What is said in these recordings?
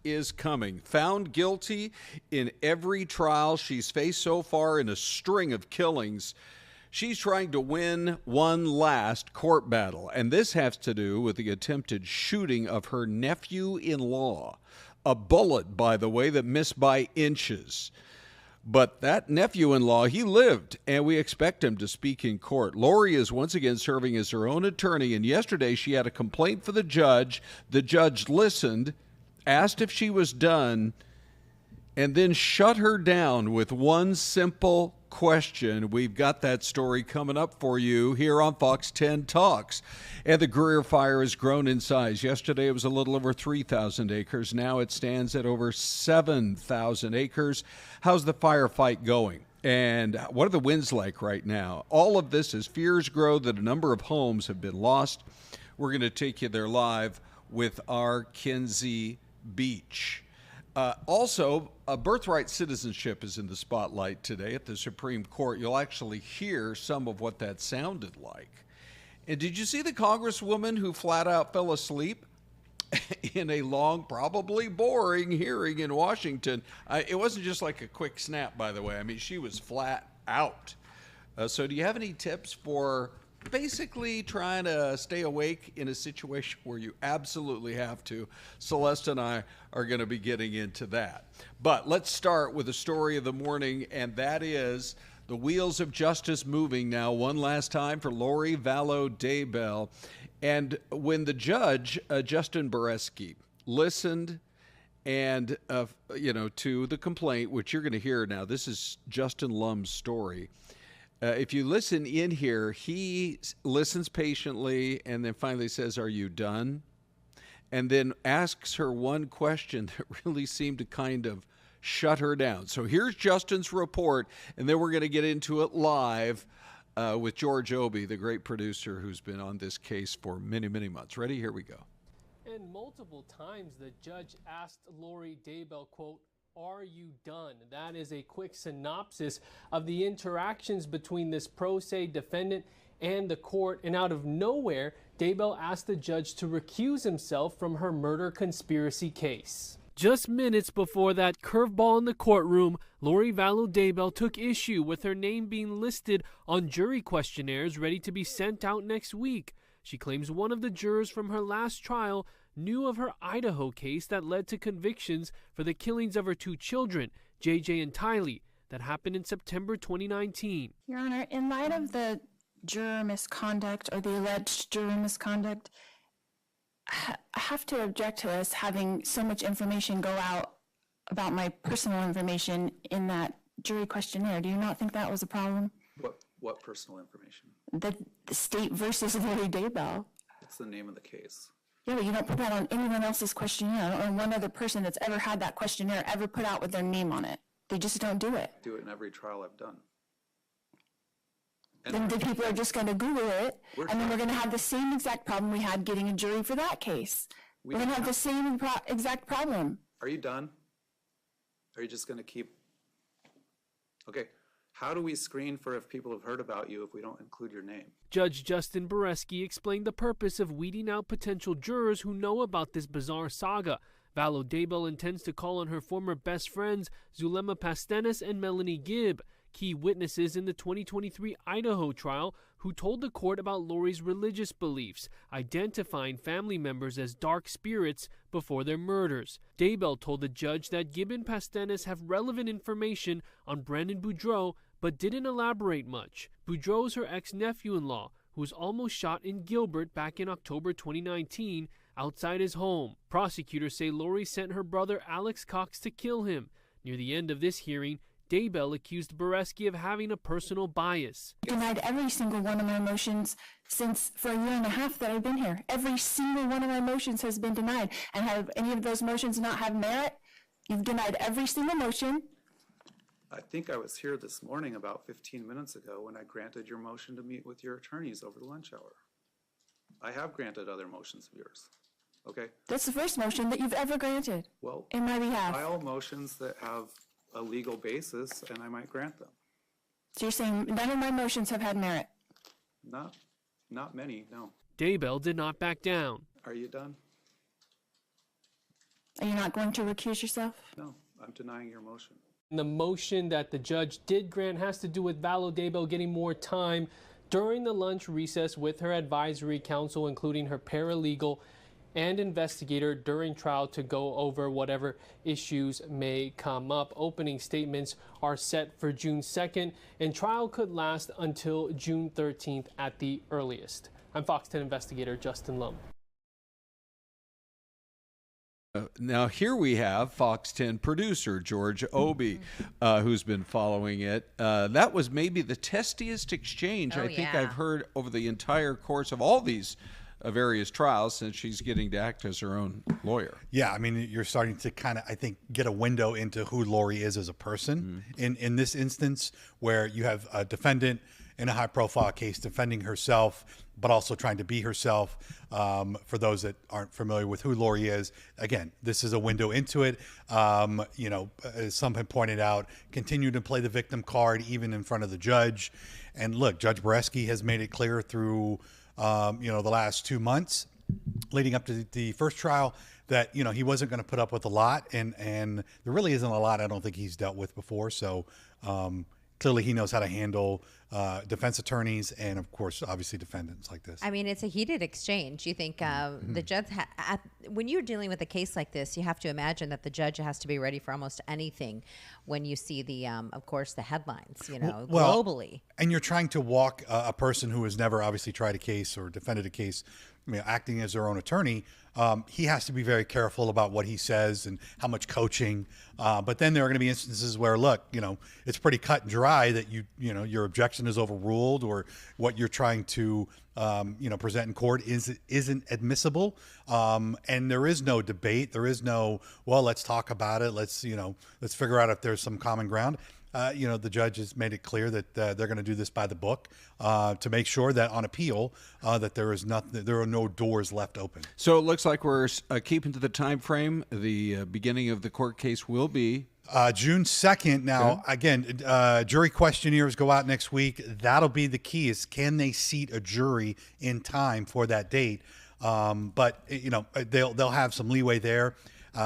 is coming. Found guilty in every trial she's faced so far in a string of killings. She's trying to win one last court battle, and this has to do with the attempted shooting of her nephew-in-law. A bullet, by the way, that missed by inches. But that nephew-in-law, he lived, and we expect him to speak in court. Lori is once again serving as her own attorney, and yesterday she had a complaint for the judge. The judge listened, asked if she was done, and then shut her down with one simple question. We've got that story coming up for you here on Fox 10 Talks. And the Greer fire has grown in size. Yesterday it was a little over 3,000 acres. Now it stands at over 7,000 acres. How's the firefight going? And what are the winds like right now? All of this as fears grow that a number of homes have been lost. We're going to take you there live with our Kinsey Beach. Also, birthright citizenship is in the spotlight today at the Supreme Court. You'll actually hear some of what that sounded like. And did you see the Congresswoman who flat out fell asleep in a long, probably boring hearing in Washington? It wasn't just like a quick snap, by the way. I mean, she was flat out. So do you have any tips for basically trying to stay awake in a situation where you absolutely have to? Celeste and I are going to be getting into that. But let's start with the story of the morning, and that is the wheels of justice moving now one last time for Lori Vallow Daybell. And when the judge, Justin Beresky, listened and, to the complaint, which you're going to hear now, this is Justin Lum's story. If you listen in here, he listens patiently and then finally says, "Are you done?" And then asks her one question that really seemed to kind of shut her down. So here's Justin's report, and then we're going to get into it live with George Obie, the great producer who's been on this case for many, many months. Ready? Here we go. And multiple times the judge asked Lori Daybell, quote, "Are you done?" That is a quick synopsis of the interactions between this pro se defendant and the court. And out of nowhere, Daybell asked the judge to recuse himself from her murder conspiracy case. Just minutes before that curveball in the courtroom, Lori Vallow Daybell took issue with her name being listed on jury questionnaires ready to be sent out next week. She claims one of the jurors from her last trial knew of her Idaho case that led to convictions for the killings of her two children, JJ and Tylee, that happened in September 2019. Your Honor, in light of the juror misconduct or the alleged juror misconduct, I have to object to us having so much information go out about my personal information in that jury questionnaire. Do you not think that was a problem? What personal information? The state versus Lori Daybell. What's the name of the case? Yeah, but you don't put that on anyone else's questionnaire, or one other person that's ever had that questionnaire ever put out with their name on it. They just don't do it. I do it in every trial I've done. And then the people are just going to Google it, and then we're going to have the same exact problem we had getting a jury for that case. We're going to have the same exact problem. Are you done? Are you just going to keep? Okay. How do we screen for if people have heard about you if we don't include your name? Judge Justin Beresky explained the purpose of weeding out potential jurors who know about this bizarre saga. Vallow Daybell intends to call on her former best friends, Zulema Pastenes and Melanie Gibb, key witnesses in the 2023 Idaho trial, who told the court about Lori's religious beliefs, identifying family members as dark spirits before their murders. Daybell told the judge that Gibb and Pastenes have relevant information on Brandon Boudreaux, but didn't elaborate much. Boudreaux's her ex-nephew-in-law, who was almost shot in Gilbert back in October 2019 outside his home. Prosecutors say Lori sent her brother Alex Cox to kill him. Near the end of this hearing, Daybell accused Beresky of having a personal bias. Denied every single one of my motions since for a year and a half that I've been here. Every single one of my motions has been denied. And have any of those motions not have merit? You've denied every single motion. I think I was here this morning about 15 minutes ago when I granted your motion to meet with your attorneys over the lunch hour. I have granted other motions of yours. Okay? That's the first motion that you've ever granted. Well, in my behalf. File motions that have a legal basis, and I might grant them. So you're saying none of my motions have had merit? Not many, no. Daybell did not back down. Are you done? Are you not going to recuse yourself? No, I'm denying your motion. The motion that the judge did grant has to do with Vallow Daybell getting more time during the lunch recess with her advisory council, including her paralegal and investigator during trial, to go over whatever issues may come up. Opening statements are set for June 2nd, and trial could last until June 13th at the earliest. I'm Fox 10 investigator Justin Lum. Now, here we have Fox 10 producer George Obie, who's been following it. That was maybe the testiest exchange I think I've heard over the entire course of all these various trials since she's getting to act as her own lawyer. Yeah, I mean, you're starting to kind of, I think, get a window into who Lori is as a person. In this instance, where you have a defendant in a high-profile case defending herself, but also trying to be herself. For those that aren't familiar with who Lori is, again, this is a window into it. You know, as some have pointed out, continue to play the victim card even in front of the judge. And look, Judge Boreski has made it clear through, you know, the last 2 months leading up to the first trial that, you know, he wasn't going to put up with a lot. And there really isn't a lot I don't think he's dealt with before. So clearly he knows how to handle defense attorneys and, of course, obviously defendants like this. I mean, it's a heated exchange. You think the judge, when you're dealing with a case like this, you have to imagine that the judge has to be ready for almost anything when you see the, of course, the headlines, you know, globally. And you're trying to walk a person who has never obviously tried a case or defended a case, you know, acting as their own attorney. He has to be very careful about what he says and how much coaching. But then there are going to be instances where, look, you know, it's pretty cut and dry that you know, your objection is overruled or what you're trying to, you know, present in court isn't admissible. And there is no debate. There is no, well, let's talk about it. Let's, you know, let's figure out if there's some common ground. You know, the judge has made it clear that they're going to do this by the book to make sure that on appeal that there are no doors left open. So it looks like we're keeping to the time frame. The beginning of the court case will be June 2nd. Now, again, jury questionnaires go out next week. That'll be the key: is can they seat a jury in time for that date? But you know, they'll have some leeway there.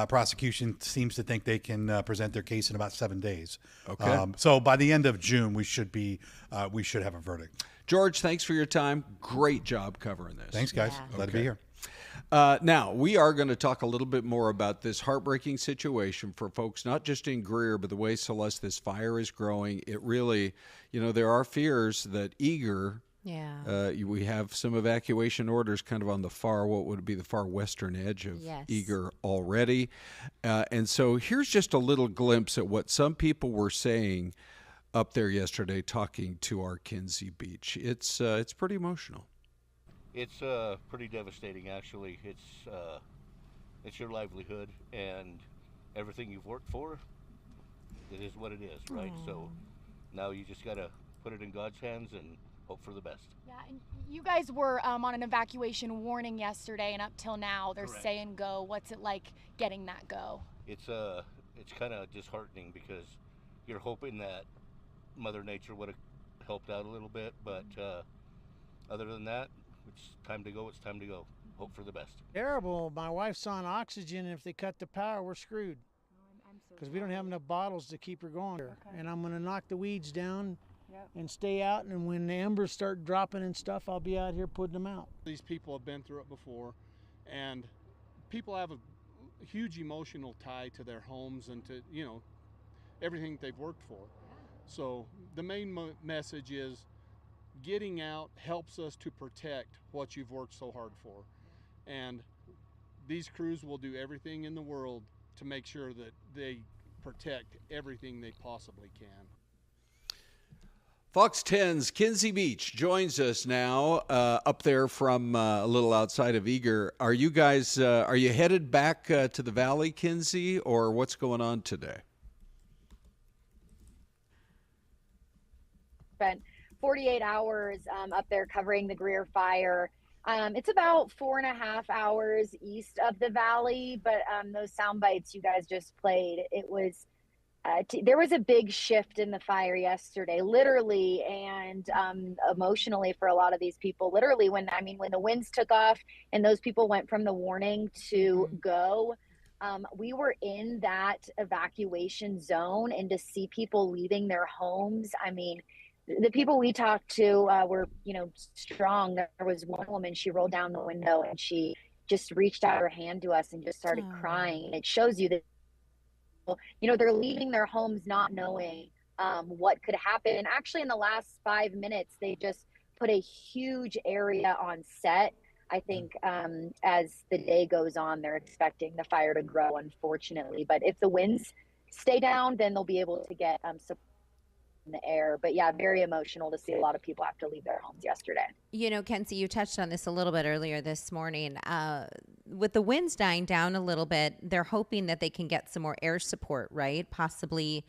Prosecution seems to think they can present their case in about 7 days. Okay. So by the end of June, we should have a verdict. George, thanks for your time. Great job covering this. Thanks, guys. Glad to be here. Now, we are going to talk a little bit more about this heartbreaking situation for folks, not just in Greer, but the way, Celeste, this fire is growing. It really, you know, there are fears that Eager, we have some evacuation orders kind of on the what would be the far western edge of Eager already. And so here's just a little glimpse at what some people were saying up there yesterday talking to our Kinsey Beach. It's pretty emotional. It's pretty devastating, actually. It's your livelihood and everything you've worked for. It is what it is, right? So now you just got to put it in God's hands and hope for the best. Yeah, and you guys were on an evacuation warning yesterday, and up till now they're saying go. What's it like getting that go? It's kind of disheartening because you're hoping that Mother Nature would have helped out a little bit, but other than that, it's time to go. It's time to go. Hope for the best. Terrible. My wife's on oxygen, and if they cut the power, we're screwed. Because we don't have enough bottles to keep her going. Okay. And I'm going to knock the weeds down and stay out, and when the embers start dropping and stuff, I'll be out here putting them out. These people have been through it before, and people have a huge emotional tie to their homes and to, you know, everything they've worked for. So the main message is getting out helps us to protect what you've worked so hard for. And these crews will do everything in the world to make sure that they protect everything they possibly can. Fox 10's Kinsey Beach joins us now up there from a little outside of Eager. Are you guys, are you headed back to the valley, Kinsey, or what's going on today? Spent 48 hours up there covering the Greer fire. It's about 4.5 hours east of the valley, but those sound bites you guys just played, it was there was a big shift in the fire yesterday, literally and emotionally for a lot of these people. Literally, when the winds took off and those people went from the warning to go, We were in that evacuation zone, and to see people leaving their homes, I mean, the people we talked to were, strong. There was one woman, she rolled down the window and she just reached out her hand to us and just started crying. And it shows you that, they're leaving their homes not knowing what could happen. And actually in the last 5 minutes, they just put a huge area on set. I think as the day goes on, they're expecting the fire to grow, unfortunately. But if the winds stay down, then they'll be able to get support in the air. But yeah, very emotional to see a lot of people have to leave their homes yesterday. Kinsey, you touched on this a little bit earlier this morning. With the winds dying down a little bit, they're hoping that they can get some more air support, right? Possibly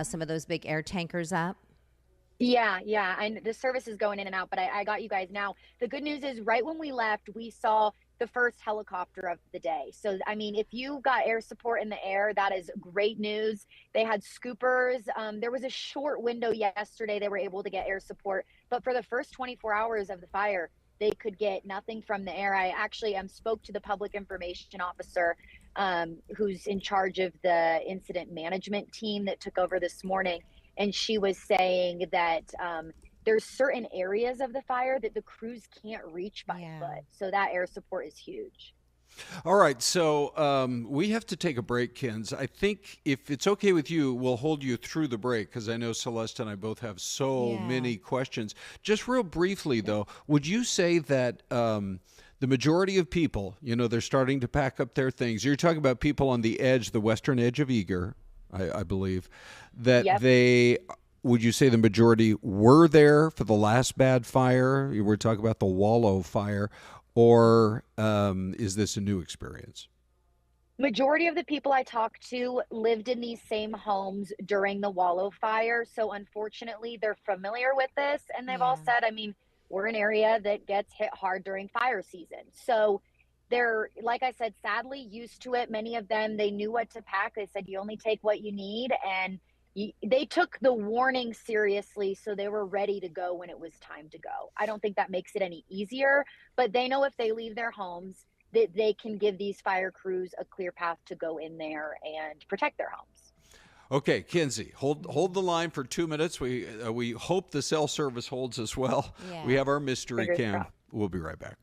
some of those big air tankers up. Yeah. And the service is going in and out, but I got you guys now. The good news is right when we left, we saw the first helicopter of the day. So, I mean, if you got air support in the air, that is great news. They had scoopers. There was a short window yesterday. They were able to get air support, but for the first 24 hours of the fire, they could get nothing from the air. I actually spoke to the public information officer who's in charge of the incident management team that took over this morning. And she was saying that there's certain areas of the fire that the crews can't reach by foot. So that air support is huge. All right. So we have to take a break, Kins. I think if it's okay with you, we'll hold you through the break because I know Celeste and I both have so many questions. Just real briefly, though, would you say that the majority of people, they're starting to pack up their things? You're talking about people on the edge, the western edge of Eager, I believe, that would you say the majority were there for the last bad fire? You were talking about the Wallow fire, or is this a new experience? Majority of the people I talked to lived in these same homes during the Wallow fire. So unfortunately, they're familiar with this. And they've all said, I mean, we're an area that gets hit hard during fire season. So they're, like I said, sadly used to it. Many of them, they knew what to pack. They said, you only take what you need. And they took the warning seriously. So they were ready to go when it was time to go. I don't think that makes it any easier, but they know if they leave their homes that they can give these fire crews a clear path to go in there and protect their homes. Okay, Kinsey, hold the line for 2 minutes. We hope the cell service holds as well. Yeah. We have our mystery Fingers cam. crossed. We'll be right back.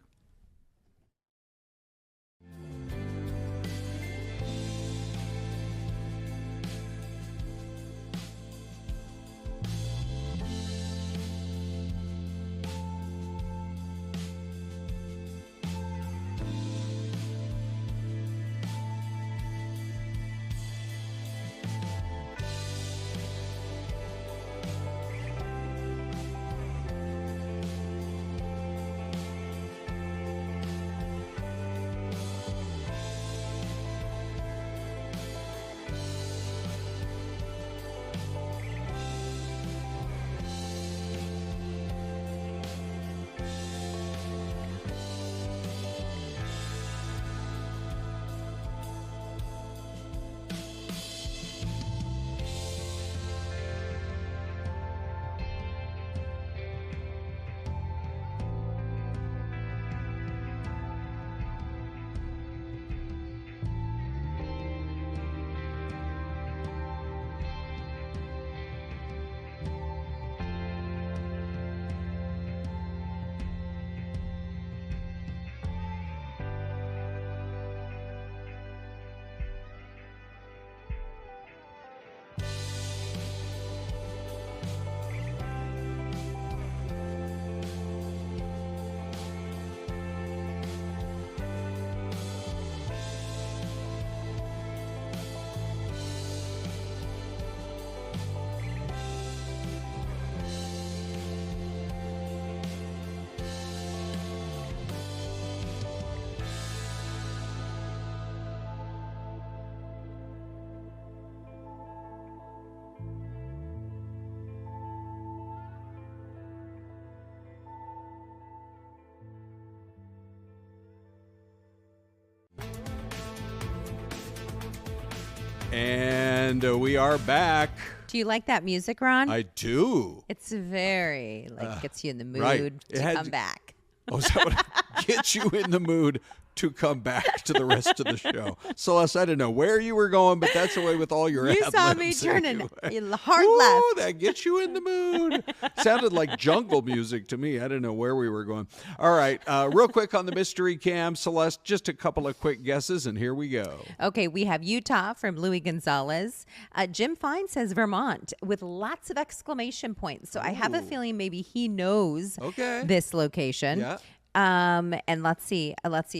And we are back. Do you like that music, Ron? I do. It's very, gets you in the mood right. to come back. Oh, is that what gets you in the mood to come back to the rest of the show. Celeste, I don't know where you were going, but that's the way with all your You saw ad-libs me turning anyway. hard Ooh, left. that gets you in the mood. Sounded like jungle music to me. I didn't know where we were going. All right, real quick on the mystery cam, Celeste, just a couple of quick guesses, and here we go. Okay, we have Utah from Louis Gonzalez. Jim Fine says Vermont with lots of exclamation points. So I have a feeling maybe he knows this location. Yeah. And let's see.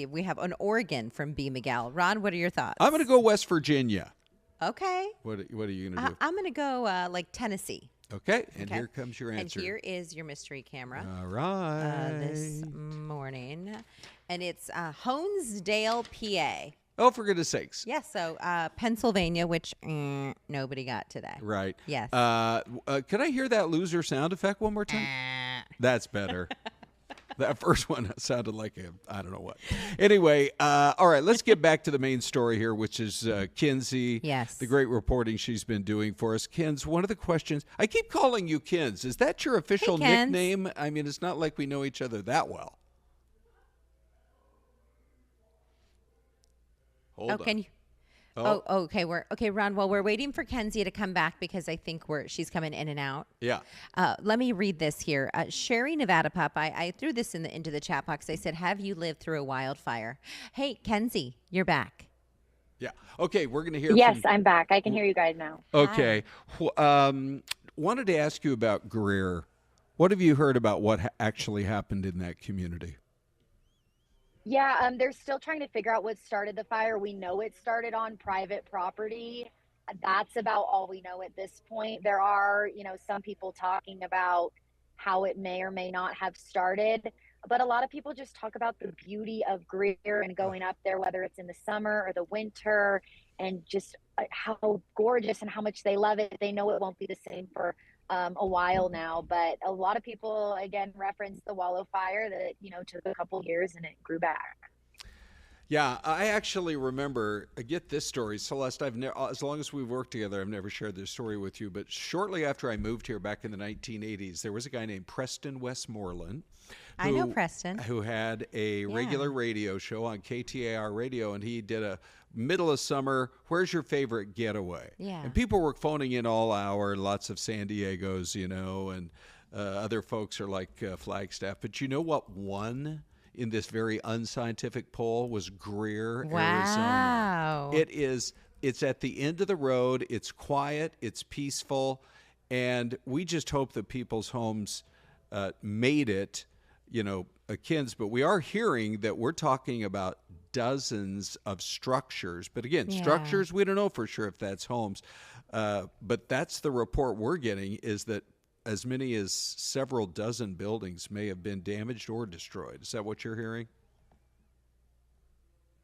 We have an Oregon from B. Miguel. Ron, what are your thoughts? I'm going to go West Virginia. Okay. What are you going to do? I'm going to go like Tennessee. Okay, and here comes your answer. And here is your mystery camera. All right. This morning. And it's Honesdale, PA. Oh, for goodness sakes. Yes, so Pennsylvania, which nobody got today. Right. Yes. Could I hear that loser sound effect one more time? That's better. That first one sounded like I don't know what. Anyway, all right, let's get back to the main story here, which is Kinsey. Yes. The great reporting she's been doing for us. Kins, one of the questions, I keep calling you Kins. Is that your official nickname? I mean, it's not like we know each other that well. Hold on. Can you? Oh, okay. Okay, Ron. Well, we're waiting for Kinsey to come back because I think she's coming in and out. Yeah. Let me read this here. Sherry Nevada Pup. I threw this into the chat box. I said, "Have you lived through a wildfire?" Hey, Kinsey, you're back. Yeah. Okay, we're going to hear. Yes, I'm back. I can hear you guys now. Okay. Wanted to ask you about Greer. What have you heard about what actually happened in that community? Yeah, they're still trying to figure out what started the fire. We know it started on private property. That's about all we know at this point. There are, some people talking about how it may or may not have started, but a lot of people just talk about the beauty of Greer and going up there, whether it's in the summer or the winter, and just how gorgeous and how much they love it. They know it won't be the same for a while now, but a lot of people again reference the Wallow fire that took a couple years and it grew back. Yeah, I actually remember. I get this story, Celeste. As long as we've worked together, I've never shared this story with you. But shortly after I moved here back in the 1980s, there was a guy named Preston Westmoreland. I know Preston, who had a regular radio show on KTAR radio, and he did a middle of summer, where's your favorite getaway? Yeah. And people were phoning in all hour, lots of San Diegos, and other folks are like Flagstaff. But you know what won in this very unscientific poll was Greer, Arizona. It's at the end of the road. It's quiet. It's peaceful. And we just hope that people's homes made it, Kins. But we are hearing that we're talking about dozens of structures. But again, structures, we don't know for sure if that's homes. But that's the report we're getting, is that as many as several dozen buildings may have been damaged or destroyed. Is that what you're hearing?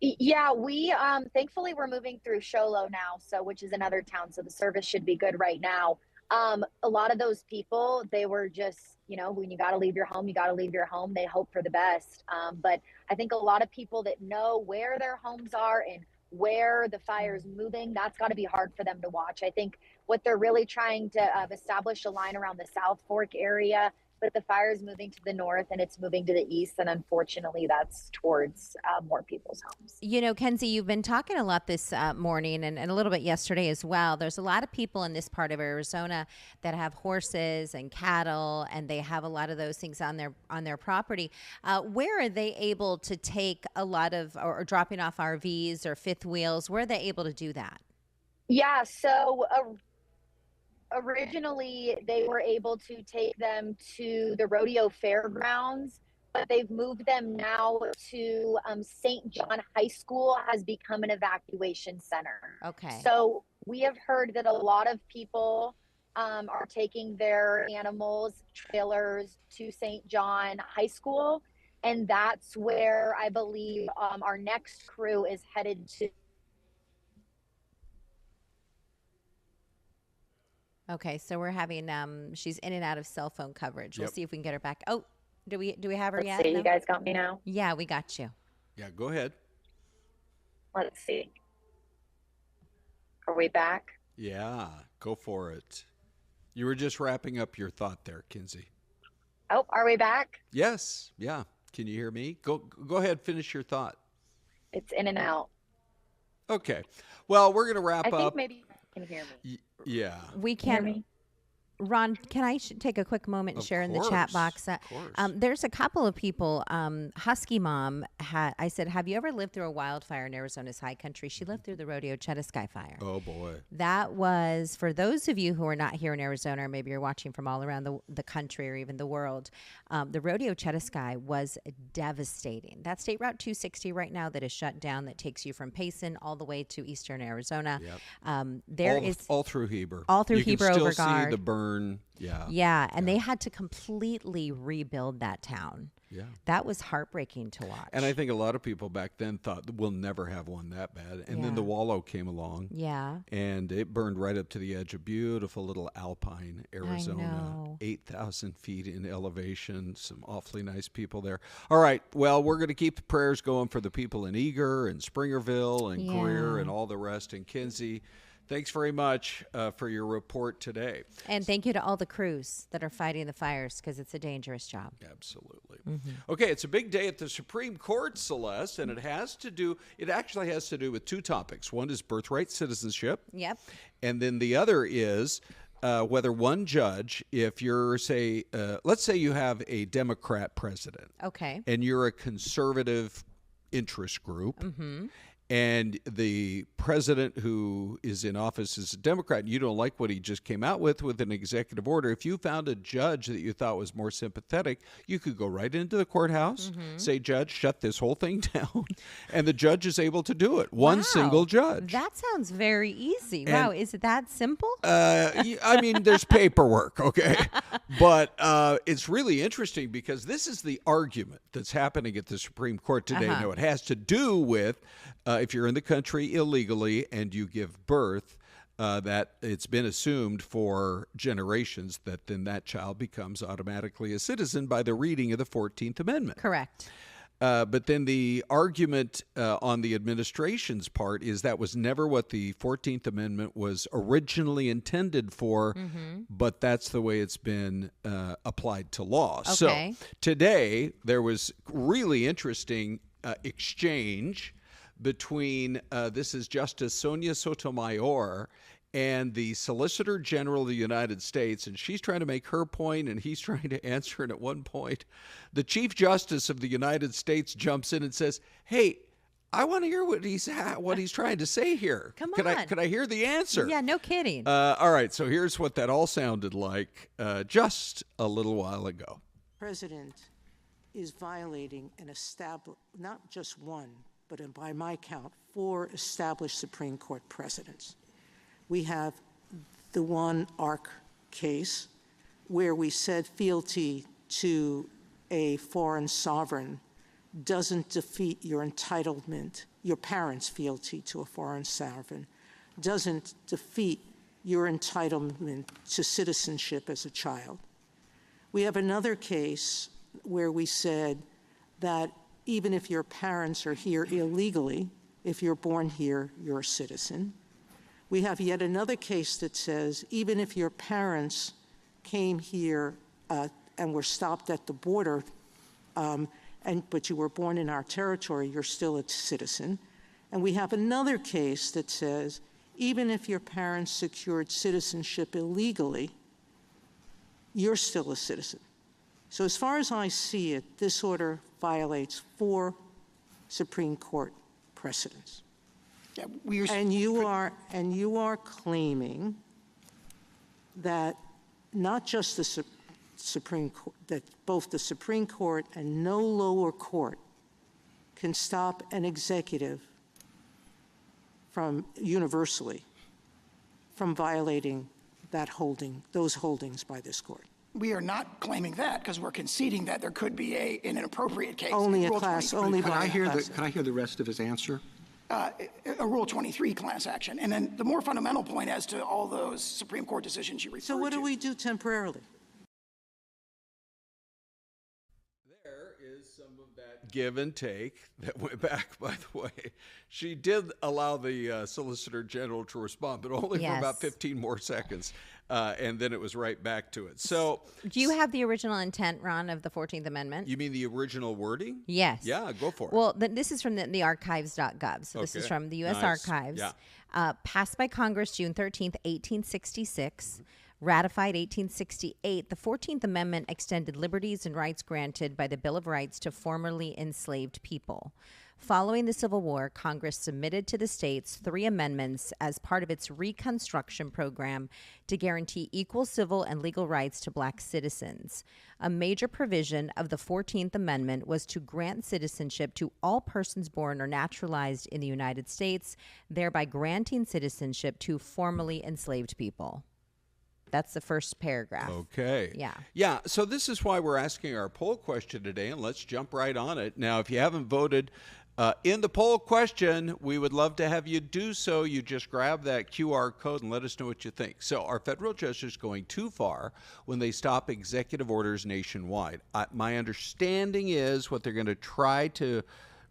Yeah, we thankfully we're moving through Show Low now, which is another town, so the service should be good right now. A lot of those people, they were just, when you got to leave your home, you got to leave your home. They hope for the best. But I think a lot of people that know where their homes are and where the fire's moving, that's got to be hard for them to watch. I think what they're really trying to establish a line around the South Fork area, but the fire is moving to the north and it's moving to the east, and unfortunately that's towards more people's homes. Kinsey, you've been talking a lot this morning and a little bit yesterday as well. There's a lot of people in this part of Arizona that have horses and cattle, and they have a lot of those things on their property. Where are they able to take a lot of, or dropping off RVs or fifth wheels? Where are they able to do that? Yeah, so originally they were able to take them to the rodeo fairgrounds, but they've moved them now to St. John High School has become an evacuation center. Okay. So we have heard that a lot of people are taking their animals, trailers to St. John High School, and that's where I believe our next crew is headed to. Okay, so we're having she's in and out of cell phone coverage. We'll see if we can get her back. Oh, do we have her Let's yet? see, No? you guys got me now? Yeah, we got you. Yeah, go ahead. Let's see. Are we back? Yeah, go for it. You were just wrapping up your thought there, Kinsey. Oh, are we back? Yes. Yeah. Can you hear me? Go ahead, finish your thought. It's in and out. Okay. Well, we're going to wrap I up. think maybe you can hear me. Yeah. We Can you hear can. me? Ron, can I take a quick moment and Of share in the chat course, box? of course. There's a couple of people. Husky Mom, I said, have you ever lived through a wildfire in Arizona's high country? She lived through the Rodeo Chetasky fire. Oh, boy. That was, for those of you who are not here in Arizona, or maybe you're watching from all around the country or even the world, the Rodeo Chetasky was devastating. That's State Route 260 right now that is shut down, that takes you from Payson all the way to eastern Arizona. Yep. All through Heber. All through you Heber can still Overguard. see the burn. Yeah. Yeah, and they had to completely rebuild that town. Yeah. That was heartbreaking to watch. And I think a lot of people back then thought we'll never have one that bad. And then the Wallow came along. Yeah. And it burned right up to the edge of beautiful little alpine Arizona. know. 8,000 feet in elevation. Some awfully nice people there. All right. Well, we're going to keep the prayers going for the people in Eager and Springerville and Greer and all the rest. And Kinsey, thanks very much for your report today. And thank you to all the crews that are fighting the fires, because it's a dangerous job. Absolutely. Okay, it's a big day at the Supreme Court, Celeste, and it actually has to do with two topics. One is birthright citizenship. Yep. And then the other is whether one judge, if you're, let's say you have a Democrat president. Okay. And you're a conservative interest group. And the president who is in office is a Democrat, and you don't like what he just came out with an executive order. If you found a judge that you thought was more sympathetic, you could go right into the courthouse, say, Judge, shut this whole thing down, and the judge is able to do it. One single judge. That sounds very easy. Wow, is it that simple? I mean, there's paperwork, okay? But it's really interesting because this is the argument that's happening at the Supreme Court today. Now, it has to do with if you're in the country illegally and you give birth, that it's been assumed for generations that then that child becomes automatically a citizen by the reading of the 14th Amendment. Correct. But then the argument on the administration's part is that was never what the 14th Amendment was originally intended for, but that's the way it's been applied to law. Okay. So today there was really interesting exchange between, this is Justice Sonia Sotomayor and the Solicitor General of the United States, and she's trying to make her point, and he's trying to answer. And at one point, the Chief Justice of the United States jumps in and says, "Hey, I want to hear what he's trying to say here. Come Could on. Could I hear the answer?" Yeah, no kidding. All right, so here's what that all sounded like just a little while ago. President is violating not just one, but by my count, 4 established Supreme Court precedents. We have the one ARC case where we said fealty to a foreign sovereign doesn't defeat your entitlement, your parents' fealty to a foreign sovereign doesn't defeat your entitlement to citizenship as a child. We have another case where we said that even if your parents are here illegally, if you're born here, you're a citizen. We have yet another case that says even if your parents came here and were stopped at the border, but you were born in our territory, you're still a citizen. And we have another case that says even if your parents secured citizenship illegally, you're still a citizen. So as far as I see it, this order violates 4 Supreme Court precedents. Yeah, and you are claiming that not just the Supreme Court, that both the Supreme Court and no lower court can stop an executive from universally from violating those holdings by this court. We are not claiming that because we're conceding that there could be an appropriate case. Only a class, only Could I hear the rest of his answer? A Rule 23 class action. And then the more fundamental point as to all those Supreme Court decisions you referred to. So what do we do temporarily? There is some of that give and take that went back, by the way. She did allow the Solicitor General to respond, but only for about 15 more seconds. And then it was right back to it. So, do you have the original intent, Ron, of the 14th Amendment? You mean the original wording? Yes. Yeah, go for it. Well, this is from the archives.gov. So this is from the U.S. Archives. Yeah. Passed by Congress June 13th, 1866. Ratified 1868, the 14th Amendment extended liberties and rights granted by the Bill of Rights to formerly enslaved people. Following the Civil War, Congress submitted to the states 3 amendments as part of its Reconstruction program to guarantee equal civil and legal rights to black citizens. A major provision of the 14th Amendment was to grant citizenship to all persons born or naturalized in the United States, thereby granting citizenship to formerly enslaved people. That's the first paragraph. Okay. Yeah. Yeah. So this is why we're asking our poll question today, and let's jump right on it. Now, if you haven't voted in the poll question, we would love to have you do so. You just grab that QR code and let us know what you think. So are federal judges going too far when they stop executive orders nationwide? My understanding is what they're going to try to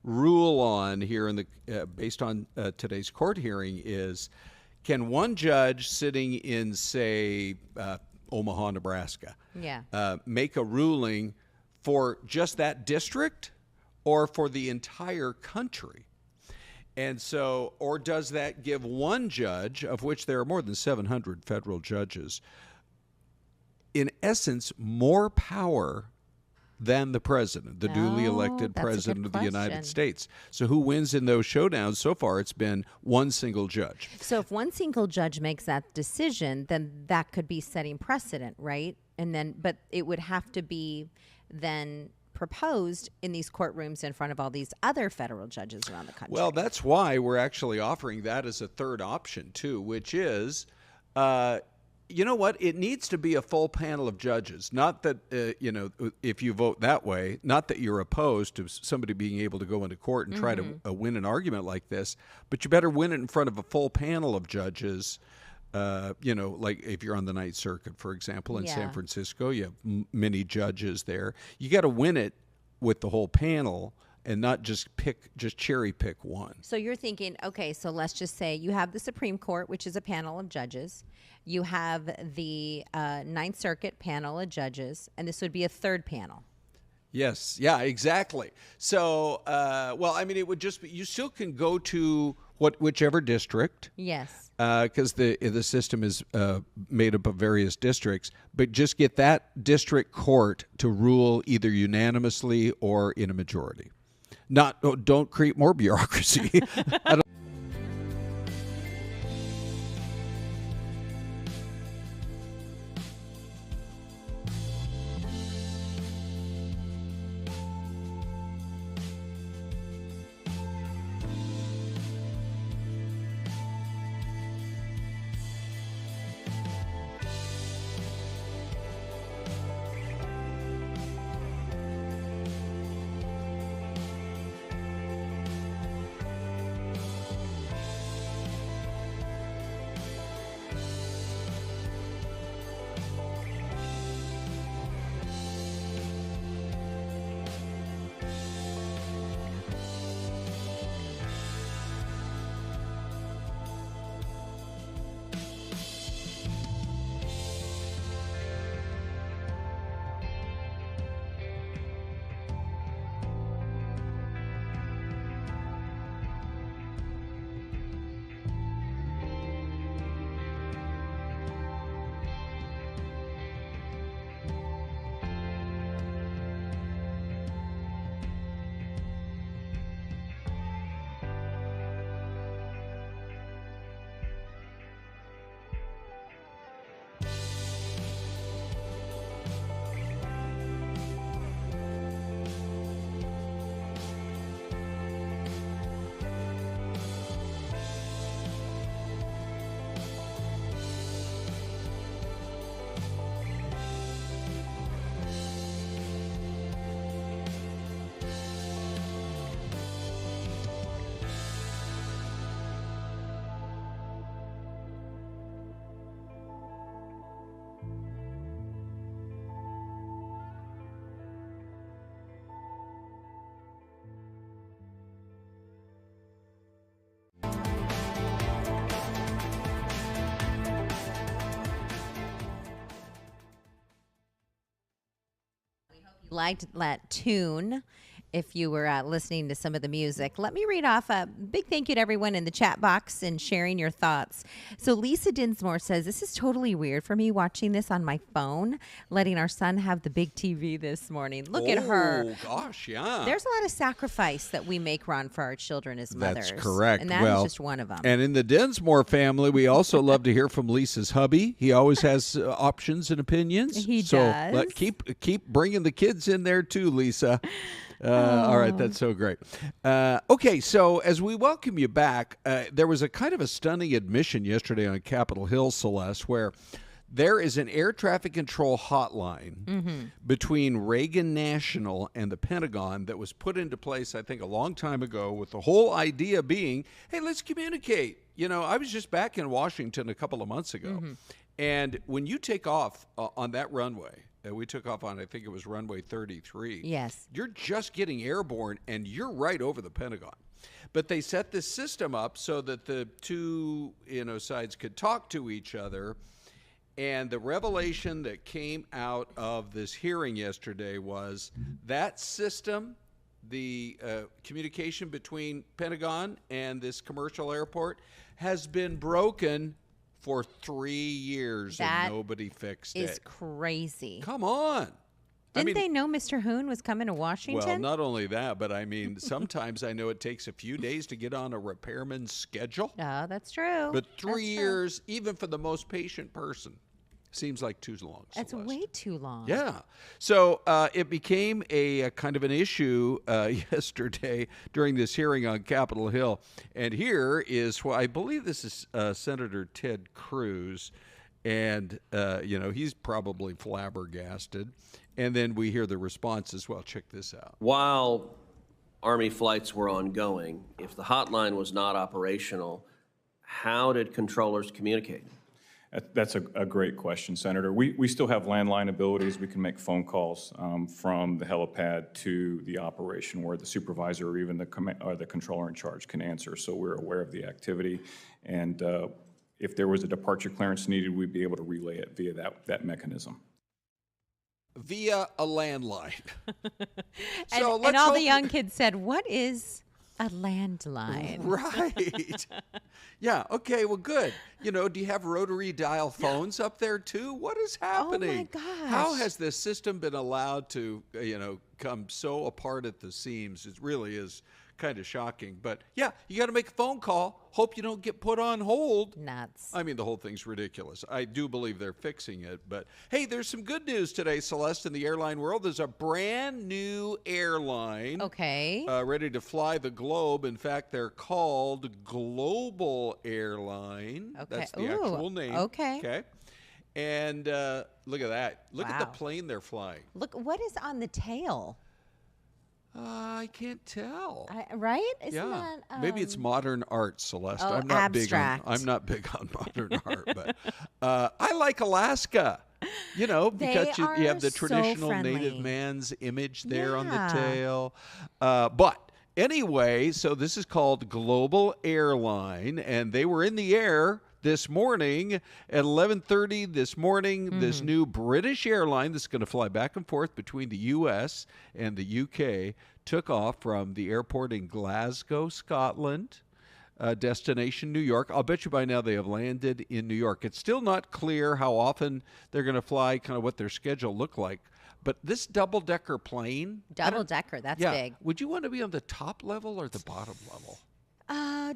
rule on here in the based on today's court hearing is, can one judge sitting in, say, Omaha, Nebraska, make a ruling for just that district or for the entire country? And so, or does that give one judge, of which there are more than 700 federal judges, in essence, more power than the president, the duly elected president of the United States? So who wins in those showdowns? So far, it's been one single judge. So if one single judge makes that decision, then that could be setting precedent, right? And then, but it would have to be then proposed in these courtrooms in front of all these other federal judges around the country. Well, that's why we're actually offering that as a third option, too, which is, you know what? It needs to be a full panel of judges. Not that, if you vote that way, not that you're opposed to somebody being able to go into court and try to win an argument like this, but you better win it in front of a full panel of judges. Like if you're on the Ninth Circuit, for example, in San Francisco, you have many judges there. You got to win it with the whole panel and not just cherry pick one. So you're thinking, okay, so let's just say you have the Supreme Court, which is a panel of judges. You have the Ninth Circuit panel of judges, and this would be a third panel. Yes. Yeah, exactly. So, it would just be, you still can go to whichever district. Yes. Because the system is made up of various districts, but just get that district court to rule either unanimously or in a majority. Don't create more bureaucracy. I don't liked that tune. If you were listening to some of the music, let me read off a big thank you to everyone in the chat box and sharing your thoughts. So Lisa Dinsmore says, this is totally weird for me watching this on my phone, letting our son have the big TV this morning. Look at her. Oh, gosh, yeah. There's a lot of sacrifice that we make, Ron, for our children as mothers. That's correct. And that is just one of them. And in the Dinsmore family, we also love to hear from Lisa's hubby. He always has options and opinions. He so does. Keep bringing the kids in there too, Lisa. All right, that's so great. Okay, so as we welcome you back, there was a kind of a stunning admission yesterday on Capitol Hill, Celeste, where there is an air traffic control hotline between Reagan National and the Pentagon that was put into place, I think, a long time ago, with the whole idea being, hey, let's communicate. You know, I was just back in Washington a couple of months ago, and when you take off on that runway, we took off on, I think it was runway 33. Yes. You're just getting airborne, and you're right over the Pentagon. But they set this system up so that the two, sides could talk to each other. And the revelation that came out of this hearing yesterday was that system, the communication between Pentagon and this commercial airport, has been broken for 3 years and nobody fixed it. That is crazy. Come on. Didn't they know Mr. Hoon was coming to Washington? Well, not only that, but I mean, sometimes I know it takes a few days to get on a repairman's schedule. Oh, that's true. But 3 years, even for the most patient person, seems like too long. That's way too long. Yeah. So it became a kind of an issue yesterday during this hearing on Capitol Hill. And here is I believe this is Senator Ted Cruz. And, he's probably flabbergasted. And then we hear the response as well. Check this out. While Army flights were ongoing, if the hotline was not operational, how did controllers communicate? That's a great question, Senator. We still have landline abilities. We can make phone calls from the helipad to the operation where the supervisor or even the controller in charge can answer. So we're aware of the activity. And if there was a departure clearance needed, we'd be able to relay it via that mechanism. Via a landline. And all the young kids said, what is a landline? Right. Yeah, okay, well, good. Do you have rotary dial phones up there, too? What is happening? Oh, my gosh. How has this system been allowed to, come so apart at the seams? It really is kind of shocking. But, yeah, you got to make a phone call. Hope you don't get put on hold. Nuts. I mean, the whole thing's ridiculous. I do believe they're fixing it. But, hey, there's some good news today, Celeste, in the airline world. There's a brand new airline. Okay. Ready to fly the globe. In fact, they're called Global Airline. Okay. That's the actual name. Okay. Okay. And look at that. Look at the plane they're flying. Look, what is on the tail? I can't tell. Right? Isn't that, maybe it's modern art, Celeste. Oh, I'm not abstract. I'm not big on modern art, but I like Alaska. Because you have the traditional native man's image there on the tail. But anyway, so this is called Global Airline, and they were in the air this morning at 11:30 this morning. This new British airline that's going to fly back and forth between the U.S. and the U.K. took off from the airport in Glasgow, Scotland, destination New York. I'll bet you by now they have landed in New York. It's still not clear how often they're going to fly, kind of what their schedule look like. But this double-decker plane. Double-decker, that's big. Would you want to be on the top level or the bottom level?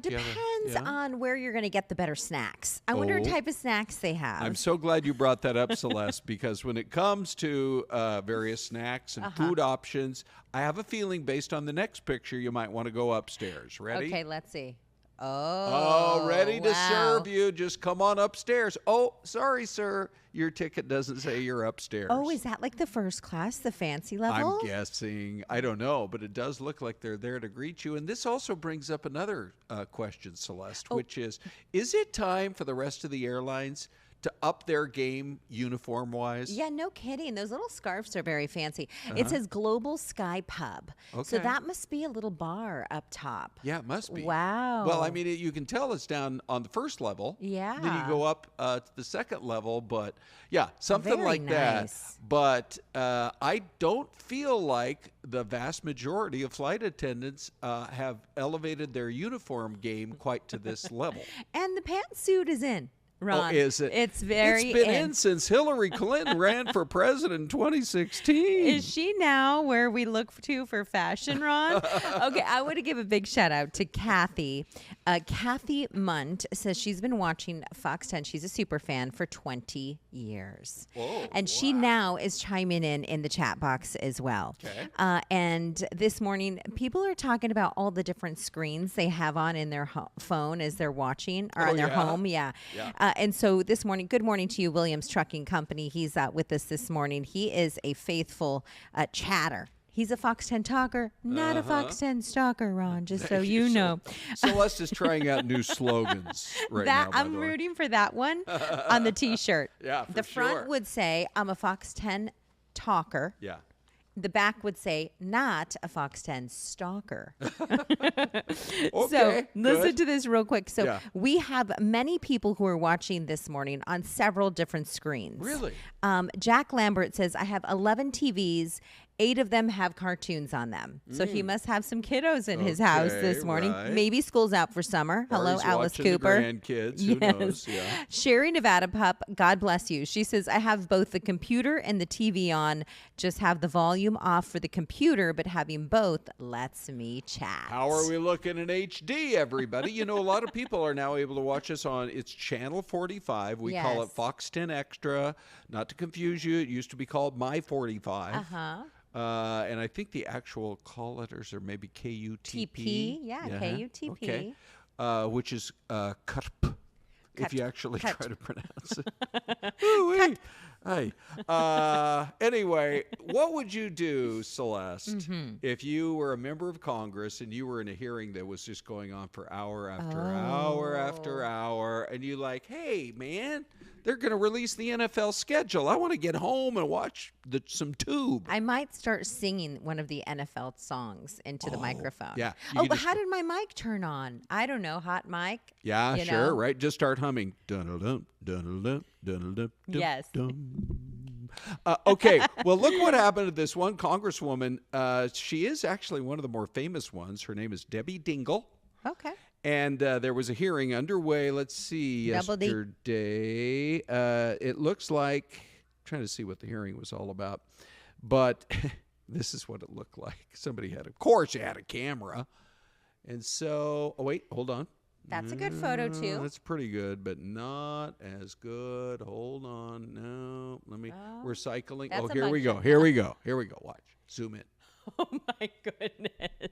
Depends on where you're going to get the better snacks. I wonder what type of snacks they have. I'm so glad you brought that up, Celeste, because when it comes to various snacks and food options, I have a feeling based on the next picture, you might want to go upstairs. Ready? Okay, let's see. Oh, ready to serve you. Just come on upstairs. Oh, sorry, sir. Your ticket doesn't say you're upstairs. Oh, is that like the first class, the fancy level? I'm guessing. I don't know, but it does look like they're there to greet you. And this also brings up another question, Celeste, which is it time for the rest of the airlines to up their game uniform-wise? Yeah, no kidding. Those little scarves are very fancy. It says Global Sky Pub. So Okay. that must be a little bar up top. Yeah, it must be. Wow. Well, I mean, you can tell it's down on the first level. Yeah. Then you go up to the second level, but yeah, something Very like that. nice. But I don't feel like the vast majority of flight attendants have elevated their uniform game quite to this level. And the pantsuit is in. Ron. Oh, is it? It's very It's been in since Hillary Clinton ran for president in 2016. Is she now where we look to for fashion, Ron? Okay, I want to give a big shout out to Kathy. Kathy Munt says she's been watching Fox 10. She's a super fan for 20 years. Whoa, and she now is chiming in the chat box as well. Okay. And this morning, people are talking about all the different screens they have on in their phone as they're watching or on their home. Yeah. And so this morning, good morning to you, Williams Trucking Company. He's with us this morning. He is a faithful chatter. He's a Fox 10 talker, not a Fox 10 stalker, Ron, just so you know. Celeste is trying out new slogans right now. by I'm the way. rooting for that one on the T-shirt. Yeah, for the front sure. would say, I'm a Fox 10 talker. Yeah. The back would say, not a Fox 10 stalker. Okay, So listen good. to this real quick. So Yeah. we have many people who are watching this morning on several different screens. Really? Jack Lambert says, I have 11 TVs. 8 of them have cartoons on them. So he must have some kiddos in his house this Okay, morning. right. Maybe school's out for summer. Or Hello, he's Alice watching Cooper. The grandkids. Who knows? Yeah. Sherry Nevada Pup, God bless you. She says, I have both the computer and the TV on. Just have the volume off for the computer, but having both lets me chat. How are we looking in HD, everybody? You know, a lot of people are now able to watch us on, it's channel 45. We call it Yes. Fox 10 Extra. Not to confuse you, it used to be called My 45. Uh-huh. And I think the actual call letters are maybe KUTP. TP, yeah, KUTP. Okay. Which is KUTP, if you actually try to pronounce it. Ooh-wee. Hey. Anyway, what would you do, Celeste, if you were a member of Congress and you were in a hearing that was just going on for hour after hour after hour, and you like, hey, man, they're going to release the NFL schedule. I want to get home and watch some tube. I might start singing one of the NFL songs into the microphone. yeah. You Oh, can but just- how did my mic turn on? I don't know. Hot mic? Yeah, you sure, know? right? Just start humming. Dun-dun-dun, dun-dun-dun, dun-dun-dun, Yes. dun. Okay, well, look what happened to this one congresswoman. She is actually one of the more famous ones. Her name is Debbie Dingell. Okay. And there was a hearing underway, let's see, Double D. yesterday. It looks like, I'm trying to see what the hearing was all about. But this is what it looked like. Somebody had, of course, they had a camera. And so, oh, wait, hold on. That's a good photo, too. That's pretty good, but not as good. Hold on. No, let me, we're cycling. that's Oh, a here we go. mugshot. Here we go. Here we go. Watch. Zoom in. Oh, my goodness.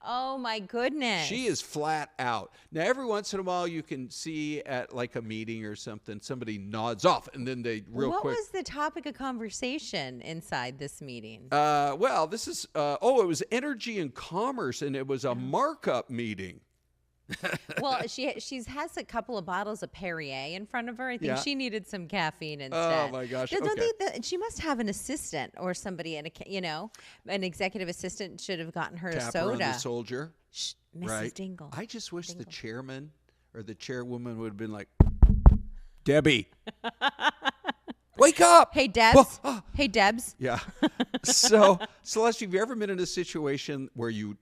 Oh, my goodness. She is flat out. Now, every once in a while, you can see at like a meeting or something, somebody nods off, and then they real what quick. was the topic of conversation inside this meeting? Well, this is, it was energy and commerce, and it was a markup meeting. Well, she has a couple of bottles of Perrier in front of her. I think Yeah. she needed some caffeine instead. Oh, my gosh. Don't Okay. she must have an assistant or somebody, an executive assistant should have gotten her a Tapper on soda. the soldier. Shh, Mrs. Right. Dingle. I just wish the chairman or the chairwoman would have been like, Debbie, wake up. Hey, Debs. Hey, Debs. Yeah. So, Celeste, have you ever been in a situation where you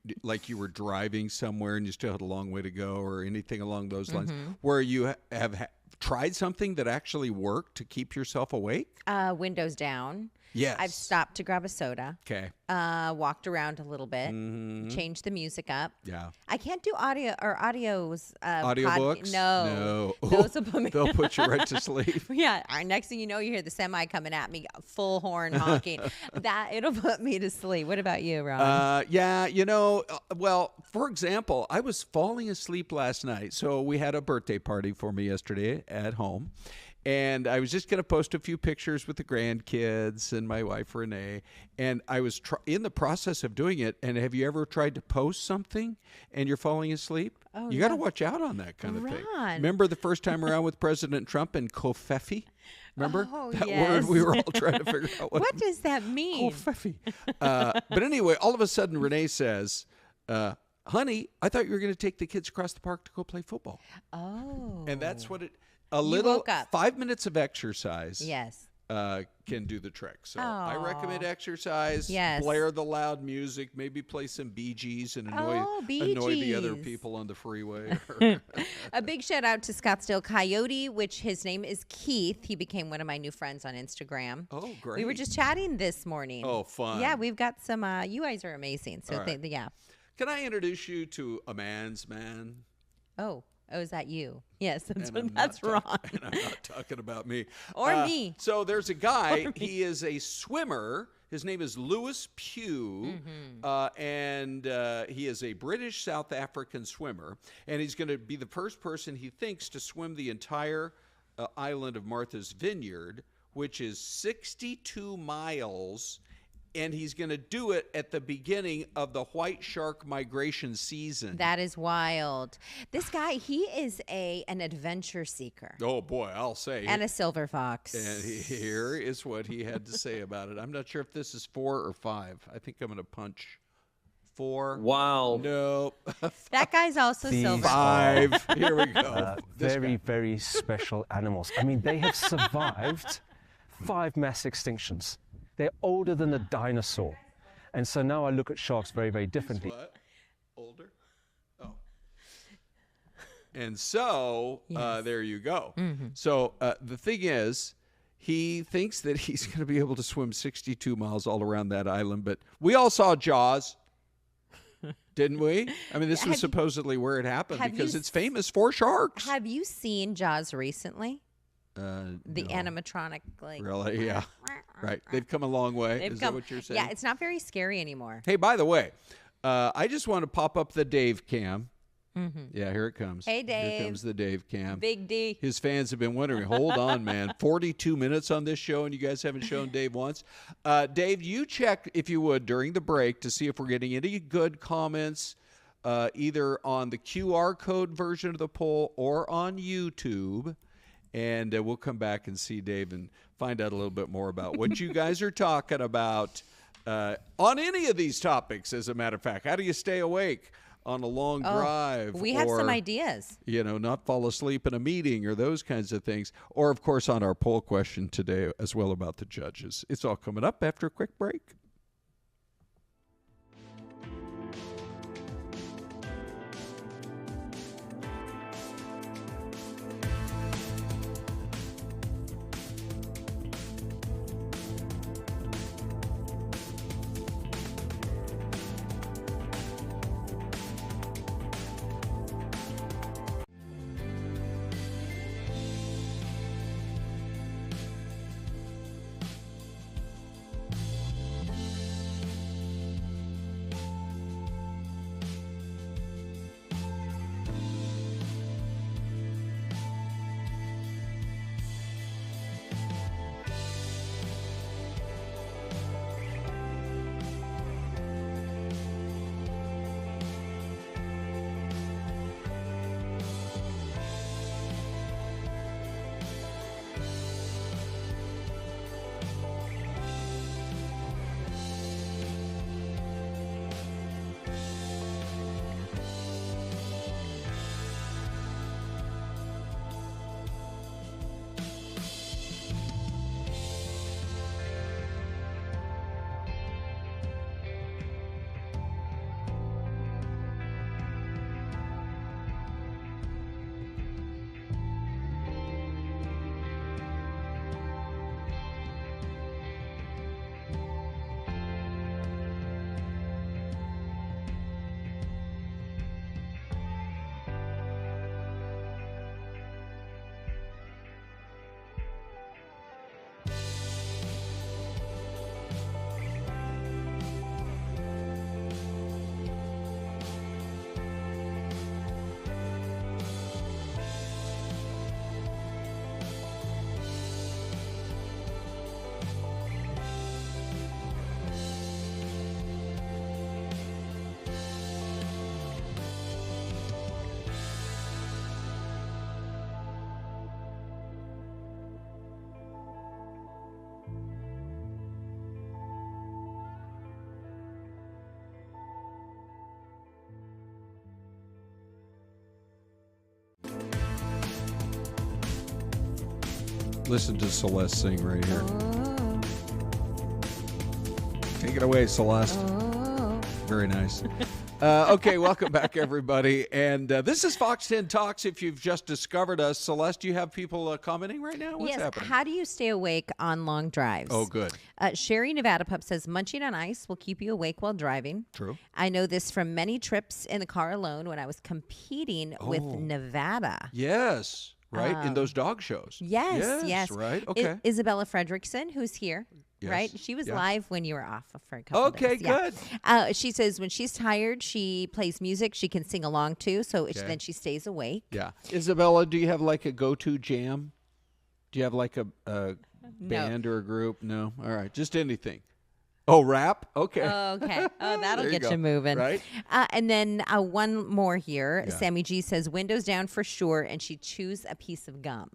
were driving somewhere and you still had a long way to go or anything along those lines, where you have tried something that actually worked to keep yourself awake? Windows down. Yes. I've stopped to grab a soda. Okay. Walked around a little bit. Changed the music up. Yeah. I can't do audios. Audiobooks? No. No. Those will put me. They'll put you right to sleep. Yeah. Next thing you know, you hear the semi coming at me, full horn honking. It'll put me to sleep. What about you, Ron? Yeah, well, for example, I was falling asleep last night. So we had a birthday party for me yesterday at home. And I was just going to post a few pictures with the grandkids and my wife, Renee. And I was in the process of doing it. And have you ever tried to post something and you're falling asleep? Oh, you got to watch out on that kind of thing. Ron. Remember the first time around with President Trump and kofefi? Remember that yes. word we were all trying to figure out? What does that mean? Kofefi. But anyway, all of a sudden Renee says, honey, I thought you were going to take the kids across the park to go play football. Oh. And that's what You woke up. 5 minutes of exercise Yes. can do the trick. So I recommend exercise, Yes. blare the loud music, maybe play some Bee Gees and annoy Bee the other Gees. people on the freeway. A big shout out to Scottsdale Coyote, which his name is Keith. He became one of my new friends on Instagram. Oh, great. We were just chatting this morning. Oh, fun. Yeah, we've got some, you guys are amazing. So, All right. yeah. Can I introduce you to a man's man? Oh, is that you? Yes, And I'm that's not Ron. And I'm not talking about me. Or me. So there's a guy. He is a swimmer. His name is Lewis Pugh, and he is a British South African swimmer. And he's going to be the first person, he thinks, to swim the entire island of Martha's Vineyard, which is 62 miles. And he's going to do it at the beginning of the white shark migration season. That is wild. This guy, he is an adventure seeker. Oh, boy, I'll say. And a silver fox. And here is what he had to say about it. I'm not sure if this is 4 or 5. I think I'm going to punch 4. Wow. No. That guy's also These silver. 5. Here we go. Very, very special animals. I mean, they have survived 5 mass extinctions. They're older than a dinosaur. And so now I look at sharks very, very differently. What? Older? Oh. And so, there you go. So the thing is, he thinks that he's going to be able to swim 62 miles all around that island. But we all saw Jaws, didn't we? I mean, this was supposedly where it happened because it's famous for sharks. Have you seen Jaws recently? The No. animatronic, like. Really? Yeah. Right. They've come a long way. Is that what you're saying? Yeah, it's not very scary anymore. Hey, by the way, I just want to pop up the Dave cam. Yeah, here it comes. Hey, Dave. Here comes the Dave cam. Big D. His fans have been wondering, hold on, man. 42 minutes on this show, and you guys haven't shown Dave once. Dave, you check, if you would, during the break to see if we're getting any good comments either on the QR code version of the poll or on YouTube. And we'll come back and see Dave and find out a little bit more about what you guys are talking about on any of these topics, as a matter of fact. How do you stay awake on a long drive? We have some ideas. You know, not fall asleep in a meeting or those kinds of things. Or, of course, on our poll question today as well about the judges. It's all coming up after a quick break. Listen to Celeste sing right here. Take it away, Celeste. Very nice. Okay, welcome back, everybody. And this is Fox 10 Talks. If you've just discovered us, Celeste, do you have people commenting right now? What's happening? How do you stay awake on long drives? Oh, good. Sherry Nevada Pup says, munching on ice will keep you awake while driving. True. I know this from many trips in the car alone when I was competing with Nevada. Yes, right? In those dog shows. Yes. Right, okay. Isabella Fredrickson, who's here. Yes. Right? She was Yeah. live when you were off for a couple Okay, days. Yeah. good. She says when she's tired, she plays music. She can sing along too, so then she stays awake. Yeah. Isabella, do you have like a go-to jam? Do you have like a band or a group? No? All right. Just anything. Oh, rap? Okay. Okay. Oh, that'll There you get go. you moving. Right? And then one more here. Yeah. Sammy G says windows down for sure, and she chews a piece of gum.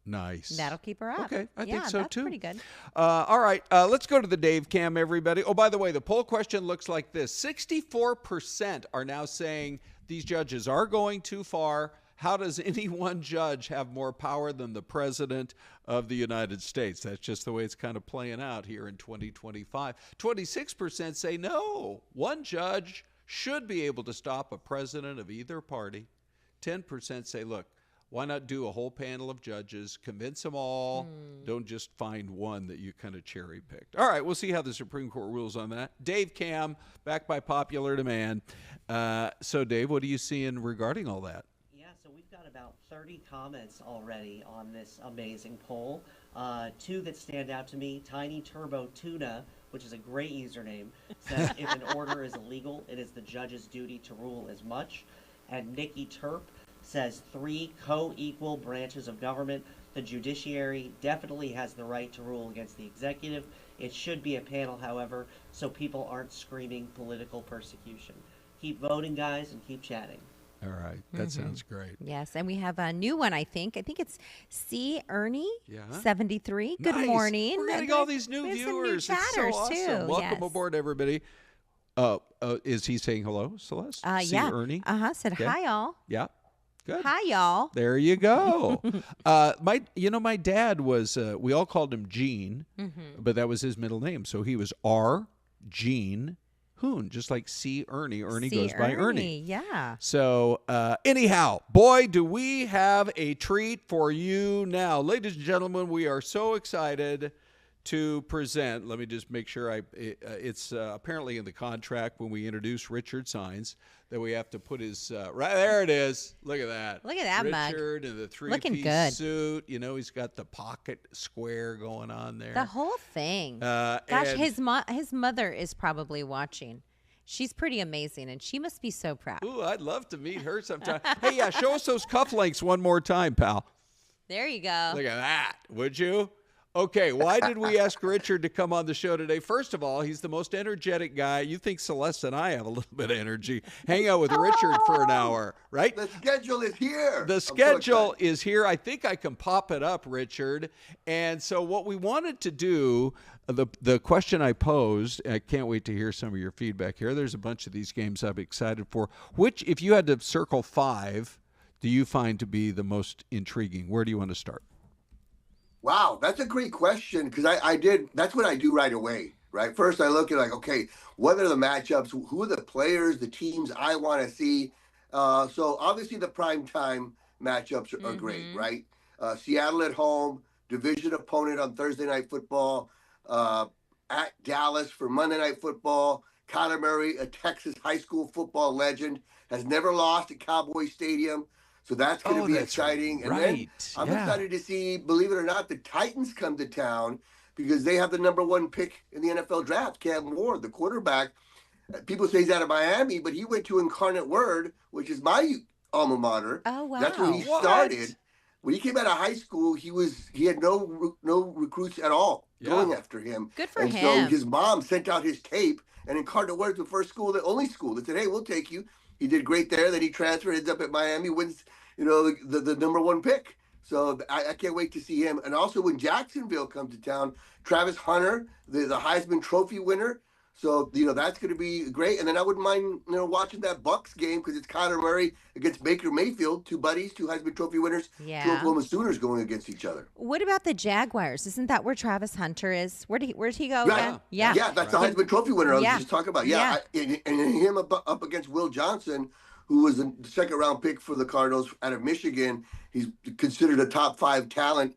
Nice. That'll keep her up. Okay, I think so that's too. pretty good. All right, let's go to the Dave Cam, everybody. Oh, by the way, the poll question looks like this: 64% are now saying these judges are going too far. How does any one judge have more power than the president of the United States? That's just the way it's kind of playing out here in 2025. 26% say no. One judge should be able to stop a president of either party. 10% say, look, why not do a whole panel of judges, convince them all, don't just find one that you kind of cherry picked. All right, we'll see how the Supreme Court rules on that. Dave Cam, back by popular demand. So, Dave, what are you seeing regarding all that? Yeah, so we've got about 30 comments already on this amazing poll. Two that stand out to me: Tiny Turbo Tuna, which is a great username, says if an order is illegal, it is the judge's duty to rule as much. And Nikki Terp says 3 co-equal branches of government. The judiciary definitely has the right to rule against the executive. It should be a panel, however, so people aren't screaming political persecution. Keep voting, guys, and keep chatting. All right. That sounds great. Yes, and we have a new one, I think. I think it's C. Ernie, Yeah. 73. Good Nice. morning. We're getting all these new We have some viewers. new It's so chatters, awesome. too. Welcome Yes. aboard, everybody. Is he saying hello, Celeste? See Yeah. Ernie? Said Okay. hi, y'all. Yeah. Good. Hi, y'all. There you go. My dad was, we all called him Gene, but that was his middle name. So he was R. Gene Hoon, just like C. Ernie. Ernie goes by Ernie. Yeah. So anyhow, boy, do we have a treat for you now. Ladies and gentlemen, we are so excited to present. Let me just make sure it's apparently in the contract when we introduce Richard Sines that we have to put his right there. It is. Look at that. Look at that mug. Richard in the Looking three-piece good. suit. You know, he's got the pocket square going on there. The whole thing. Gosh, and- his mother is probably watching. She's pretty amazing, and she must be so proud. Ooh, I'd love to meet her sometime. Hey, yeah, show us those cufflinks one more time, pal. There you go. Look at that, would you? Okay, why did we ask Richard to come on the show today? First of all, he's the most energetic guy. You think Celeste and I have a little bit of energy. Hang out with Richard for an hour, right? The schedule is here. The schedule is here. I think I can pop it up, Richard. And so what we wanted to do, the question I posed, I can't wait to hear some of your feedback here. There's a bunch of these games I'm excited for. Which, if you had to circle 5, do you find to be the most intriguing? Where do you want to start? Wow, that's a great question because that's what I do right away, right? First, I look at okay, what are the matchups? Who are the players, the teams I want to see? So obviously the primetime matchups are great, right? Seattle at home, division opponent on Thursday Night Football, at Dallas for Monday Night Football. Kyler Murray, a Texas high school football legend, has never lost at Cowboy Stadium. So that's going to be exciting. And then I'm excited to see, believe it or not, the Titans come to town because they have the #1 pick in the NFL draft, Cam Ward, the quarterback. People say he's out of Miami, but he went to Incarnate Word, which is my alma mater. Oh, wow. That's where he started. When he came out of high school, he had no recruits at all going after him. Good for him. him. So his mom sent out his tape, and Incarnate Word's the first school, the only school that said, hey, we'll take you. He did great there. Then he transferred, ends up at Miami, wins, the #1 pick. So I can't wait to see him. And also when Jacksonville comes to town, Travis Hunter, the Heisman Trophy winner, So, that's going to be great. And then I wouldn't mind, watching that Bucks game because it's Kyler Murray against Baker Mayfield, two buddies, two Heisman Trophy winners, two Oklahoma Sooners going against each other. What about the Jaguars? Isn't that where Travis Hunter is? Where'd he go Right. again? Yeah. Yeah, that's the Heisman Trophy winner I was Yeah. just talking about. Yeah. And him up against Will Johnson, who was the second-round pick for the Cardinals out of Michigan. He's considered a top 5 talent,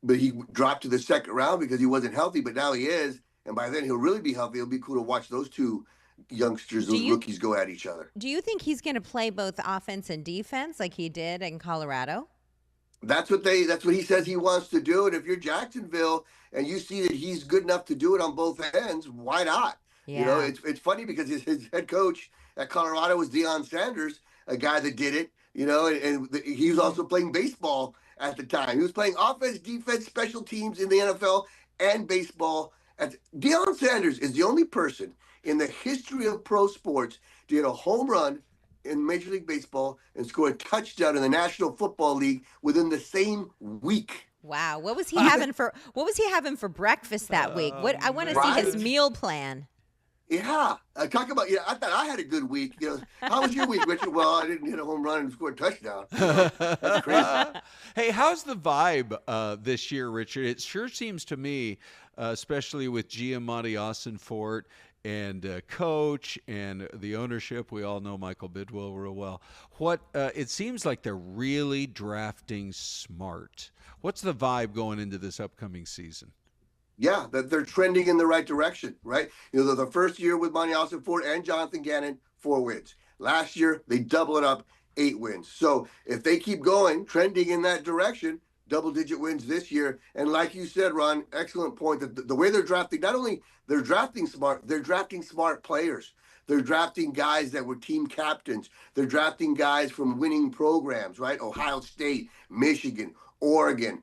but he dropped to the second round because he wasn't healthy, but now he is. And by then, he'll really be healthy. It'll be cool to watch those two youngsters, those rookies go at each other. Do you think he's going to play both offense and defense like he did in Colorado? That's what he says he wants to do. And if you're Jacksonville and you see that he's good enough to do it on both ends, why not? Yeah. It's funny because his head coach at Colorado was Deion Sanders, a guy that did it, and he was also playing baseball at the time. He was playing offense, defense, special teams in the NFL and baseball. Deion Sanders is the only person in the history of pro sports to hit a home run in Major League Baseball and score a touchdown in the National Football League within the same week. Wow, what was he having for breakfast that week? I want to see his meal plan. Yeah, talk about. I thought I had a good week. How was your week, Richard? Well, I didn't hit a home run and score a touchdown. That's crazy. Hey, how's the vibe this year, Richard? It sure seems to me, especially with Giamatti Ossenfort and coach and the ownership. We all know Michael Bidwell real well. It seems like they're really drafting smart. What's the vibe going into this upcoming season? Yeah, that they're trending in the right direction, right? The first year with Monty Ossenfort and Jonathan Gannon, 4 wins. Last year, they double it up, 8 wins. So if they keep going, trending in that direction, double-digit wins this year. And like you said, Ron, excellent point, that the way they're drafting, not only they're drafting smart, they're drafting smart players. They're drafting guys that were team captains. They're drafting guys from winning programs, right? Ohio State, Michigan, Oregon,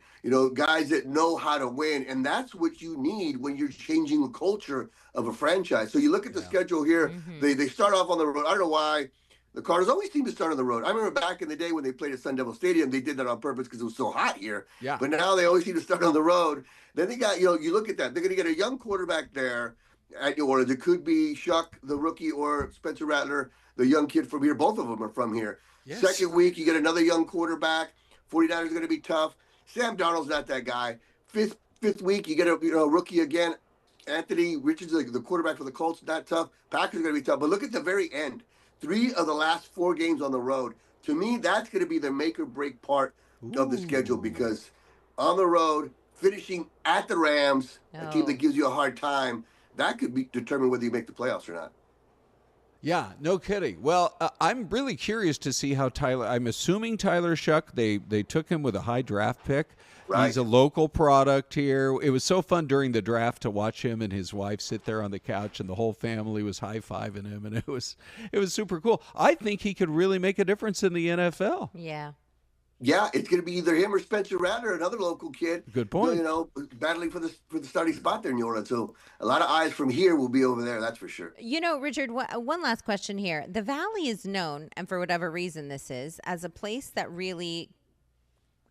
guys that know how to win. And that's what you need when you're changing the culture of a franchise. So you look at the schedule here, they start off on the road. I don't know why the Cardinals always seem to start on the road. I remember back in the day when they played at Sun Devil Stadium, they did that on purpose because it was so hot here. Yeah. But now they always seem to start on the road. Then they got, you look at that. They're going to get a young quarterback there at New Orleans. It could be Shuck, the rookie, or Spencer Rattler, the young kid from here. Both of them are from here. Yes. Second week, you get another young quarterback. 49ers are going to be tough. Sam Darnold's not that guy. Fifth week, you get a rookie again. Anthony Richards, the quarterback for the Colts, not tough. Packers are going to be tough. But look at the very end. 3 of the last 4 games on the road. To me, that's going to be the make or break part of the schedule, because on the road, finishing at the Rams, a team that gives you a hard time, that could determine whether you make the playoffs or not. Yeah, no kidding. Well, I'm really curious to see how I'm assuming Tyler Shuck, they took him with a high draft pick. Right. He's a local product here. It was so fun during the draft to watch him and his wife sit there on the couch, and the whole family was high-fiving him, and it was super cool. I think he could really make a difference in the NFL. Yeah. Yeah, it's going to be either him or Spencer Rattler, another local kid. Good point. Battling for the starting spot there in New Orleans. So a lot of eyes from here will be over there, that's for sure. Richard, one last question here. The Valley is known, and for whatever reason this is, as a place that really,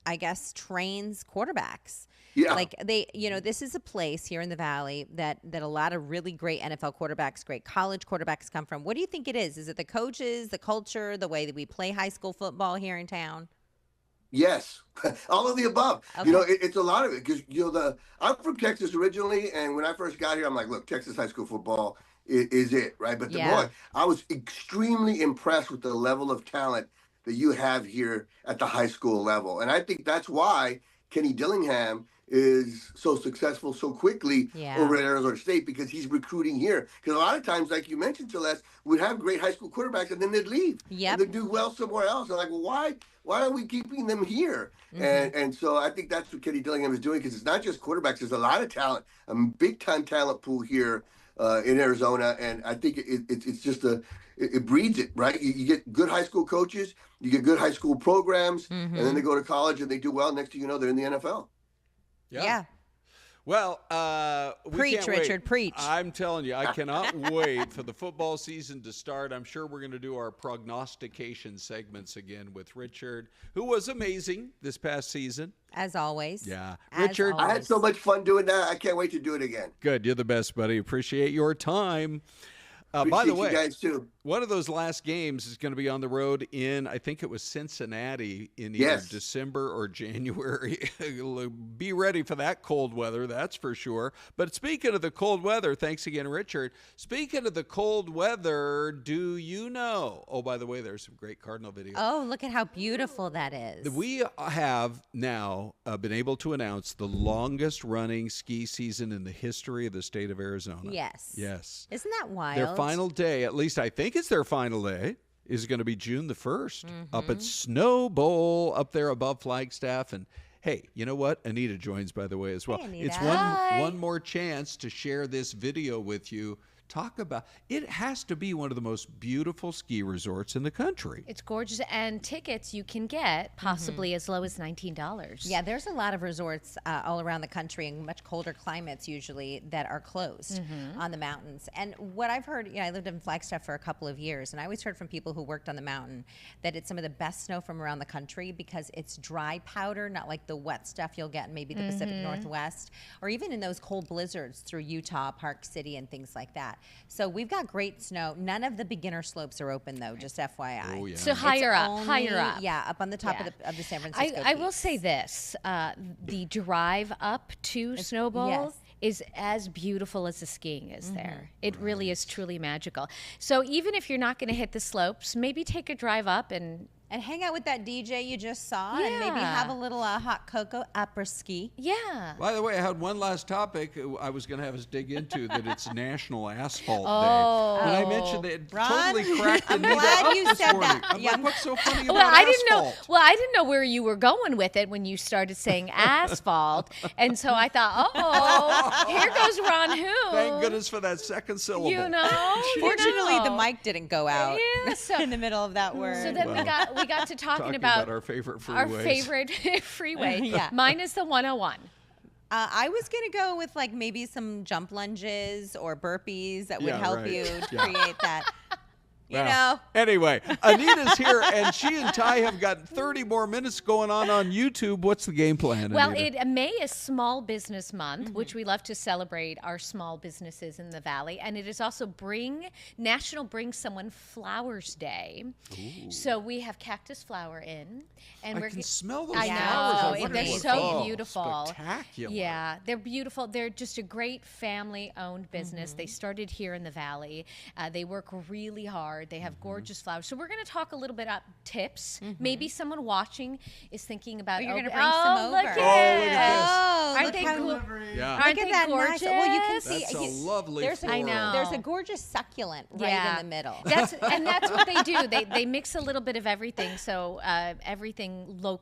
I guess, trains quarterbacks. Yeah. Like this is a place here in the Valley that a lot of really great NFL quarterbacks, great college quarterbacks come from. What do you think it is? Is it the coaches, the culture, the way that we play high school football here in town? Yes, all of the above. Okay. It's a lot of it because I'm from Texas originally, and when I first got here, I'm like, look, Texas high school football is it, right? But boy, I was extremely impressed with the level of talent that you have here at the high school level, and I think that's why Kenny Dillingham is so successful so quickly over at Arizona State, because he's recruiting here. Because a lot of times, like you mentioned, Celeste, we'd have great high school quarterbacks and then they'd leave. Yep. And they'd do well somewhere else. I'm like, well, why are we keeping them here? Mm-hmm. And so I think that's what Kenny Dillingham is doing, because it's not just quarterbacks. There's a lot of talent, a big-time talent pool here in Arizona. And I think it's just it breeds it, right? You get good high school coaches, you get good high school programs, and then they go to college and they do well. Next thing you know, they're in the NFL. Yeah. Well, we Preach, can't wait. Richard, preach. I'm telling you, I cannot wait for the football season to start. I'm sure we're going to do our prognostication segments again with Richard, who was amazing this past season. As always. Yeah. As Richard. I had so much fun doing that. I can't wait to do it again. Good. You're the best, buddy. Appreciate your time. By the Appreciate way, you guys too. one of those last games is going to be on the road in, I think it was Cincinnati in either December or January. Be ready for that cold weather, that's for sure. But speaking of the cold weather, thanks again, Richard. Speaking of the cold weather, do you know? Oh, by the way, there's some great Cardinal videos. Oh, look at how beautiful that is. We have now been able to announce the longest running ski season in the history of the state of Arizona. Yes. Yes. Isn't that wild? Their final day, at least I think it's their final day, is going to be June the 1st up at Snow Bowl up there above Flagstaff. And hey, you know what? Anita joins, by the way, as well. Hey, Anita. It's one more chance to share this video with you. Talk about it. Has to be one of the most beautiful ski resorts in the country. It's gorgeous, and tickets you can get possibly as low as $19. Yeah, there's a lot of resorts all around the country in much colder climates usually that are closed on the mountains. And what I've heard, I lived in Flagstaff for a couple of years, and I always heard from people who worked on the mountain that it's some of the best snow from around the country because it's dry powder, not like the wet stuff you'll get in maybe the Pacific Northwest, or even in those cold blizzards through Utah, Park City, and things like that. So we've got great snow. None of the beginner slopes are open though, just FYI. Oh, yeah. So higher up. Yeah, up on the top of the San Francisco I will peaks. say this, the drive up to Snow Bowl is as beautiful as the skiing is there. It really is truly magical. So even if you're not going to hit the slopes, maybe take a drive up and hang out with that DJ you just saw and maybe have a little hot cocoa après ski. Yeah. By the way, I had one last topic I was going to have us dig into, that it's National Asphalt Oh. Day. And I mentioned that it Ron, totally cracked I'm Anita glad up you this said morning. that. I'm like, what's so funny about Well, I asphalt? didn't know. Well, I didn't know where you were going with it when you started saying asphalt, and so I thought, oh, here goes Ron Hoon. Thank goodness for that second syllable. Fortunately, the mic didn't go out Yeah, in the middle of that word. So then we got to talking about our favorite freeways. Our favorite freeway. Yeah. Mine is the 101. I was going to go with like maybe some jump lunges or burpees that would help you create that. You know. Anyway, Anita's here, and she and Ty have got 30 more minutes going on YouTube. What's the game plan, Well, Anita? May is Small Business Month, which we love to celebrate our small businesses in the Valley. And it is also National Bring Someone Flowers Day. Ooh. So we have cactus flower in. And I can smell those I flowers. know. I They're wonder so what- beautiful. Spectacular. Yeah, they're beautiful. They're just a great family-owned business. They started here in the Valley. They work really hard. They have gorgeous flowers. So we're going to talk a little bit about tips. Maybe someone watching is thinking about, you're going to bring some over. Look at Aren't look they how cool? Yeah. Aren't Look at they that gorgeous? nice. Well, you can see That's a lovely there's floral. I know. There's a gorgeous succulent right in the middle. That's what they do. They mix a little bit of everything. So everything local.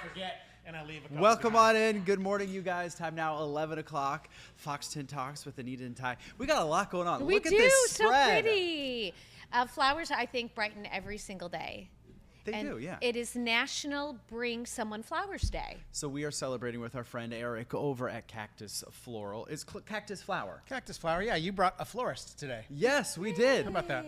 forget and I leave a couple Welcome behind. on in. Good morning, you guys. Time now, 11 o'clock. Fox 10 Talks with Anita and Ty. We got a lot going on. We Look do, at this so spread. pretty. Flowers, I think, brighten every single day. They And do, yeah. It is National Bring Someone Flowers Day. So we are celebrating with our friend Eric over at Cactus Floral. It's Cactus Flower. Cactus Flower, yeah, you brought a florist today. Yes, we did. How about that?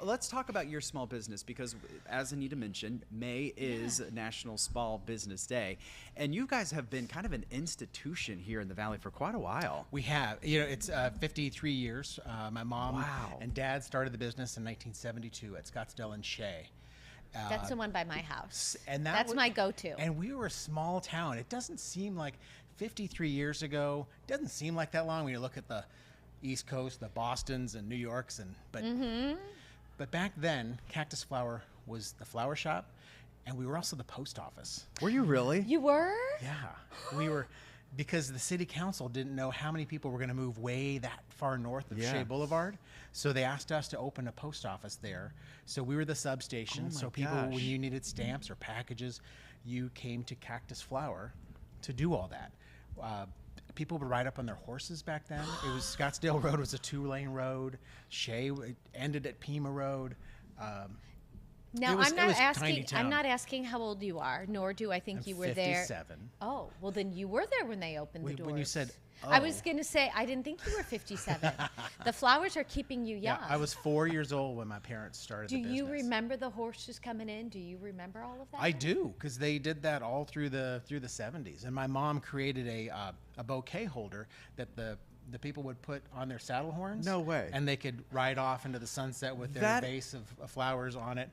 Let's talk about your small business because, as Anita mentioned, May is National Small Business Day. And you guys have been kind of an institution here in the Valley for quite a while. We have. You know, it's 53 years. My mom and dad started the business in 1972 at Scottsdale and Shea. That's the one by my house. And that's my go-to. And we were a small town. It doesn't seem like 53 years ago. It doesn't seem like that long when you look at the East Coast, the Bostons and New Yorks, but back then, Cactus Flower was the flower shop, and we were also the post office. Were you really? You were? Yeah, we were. Because the city council didn't know how many people were going to move way that far north of Shea Boulevard. So they asked us to open a post office there. So we were the substation. So people, when you needed stamps or packages, you came to Cactus Flower to do all that. People would ride up on their horses back then. It was Scottsdale Road was a 2-lane road. Shea ended at Pima Road. Now, it was I'm tiny town. not asking how old you are, nor do I think you were 57. there. Oh, well, then you were there when they opened the doors. When you said, I was going to say, I didn't think you were 57. The flowers are keeping you young. Yeah, I was 4 years old when my parents started the business. Do you remember the horses coming in? Do you remember all of that? I do, because they did that all through the 70s. And my mom created a bouquet holder that the people would put on their saddle horns. No way. And they could ride off into the sunset with their vase of flowers on it,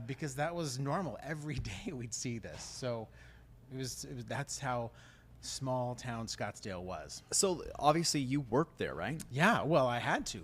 because that was normal. Every day we'd see this. So that's how small town Scottsdale was. So obviously you worked there, right? Yeah, well, I had to.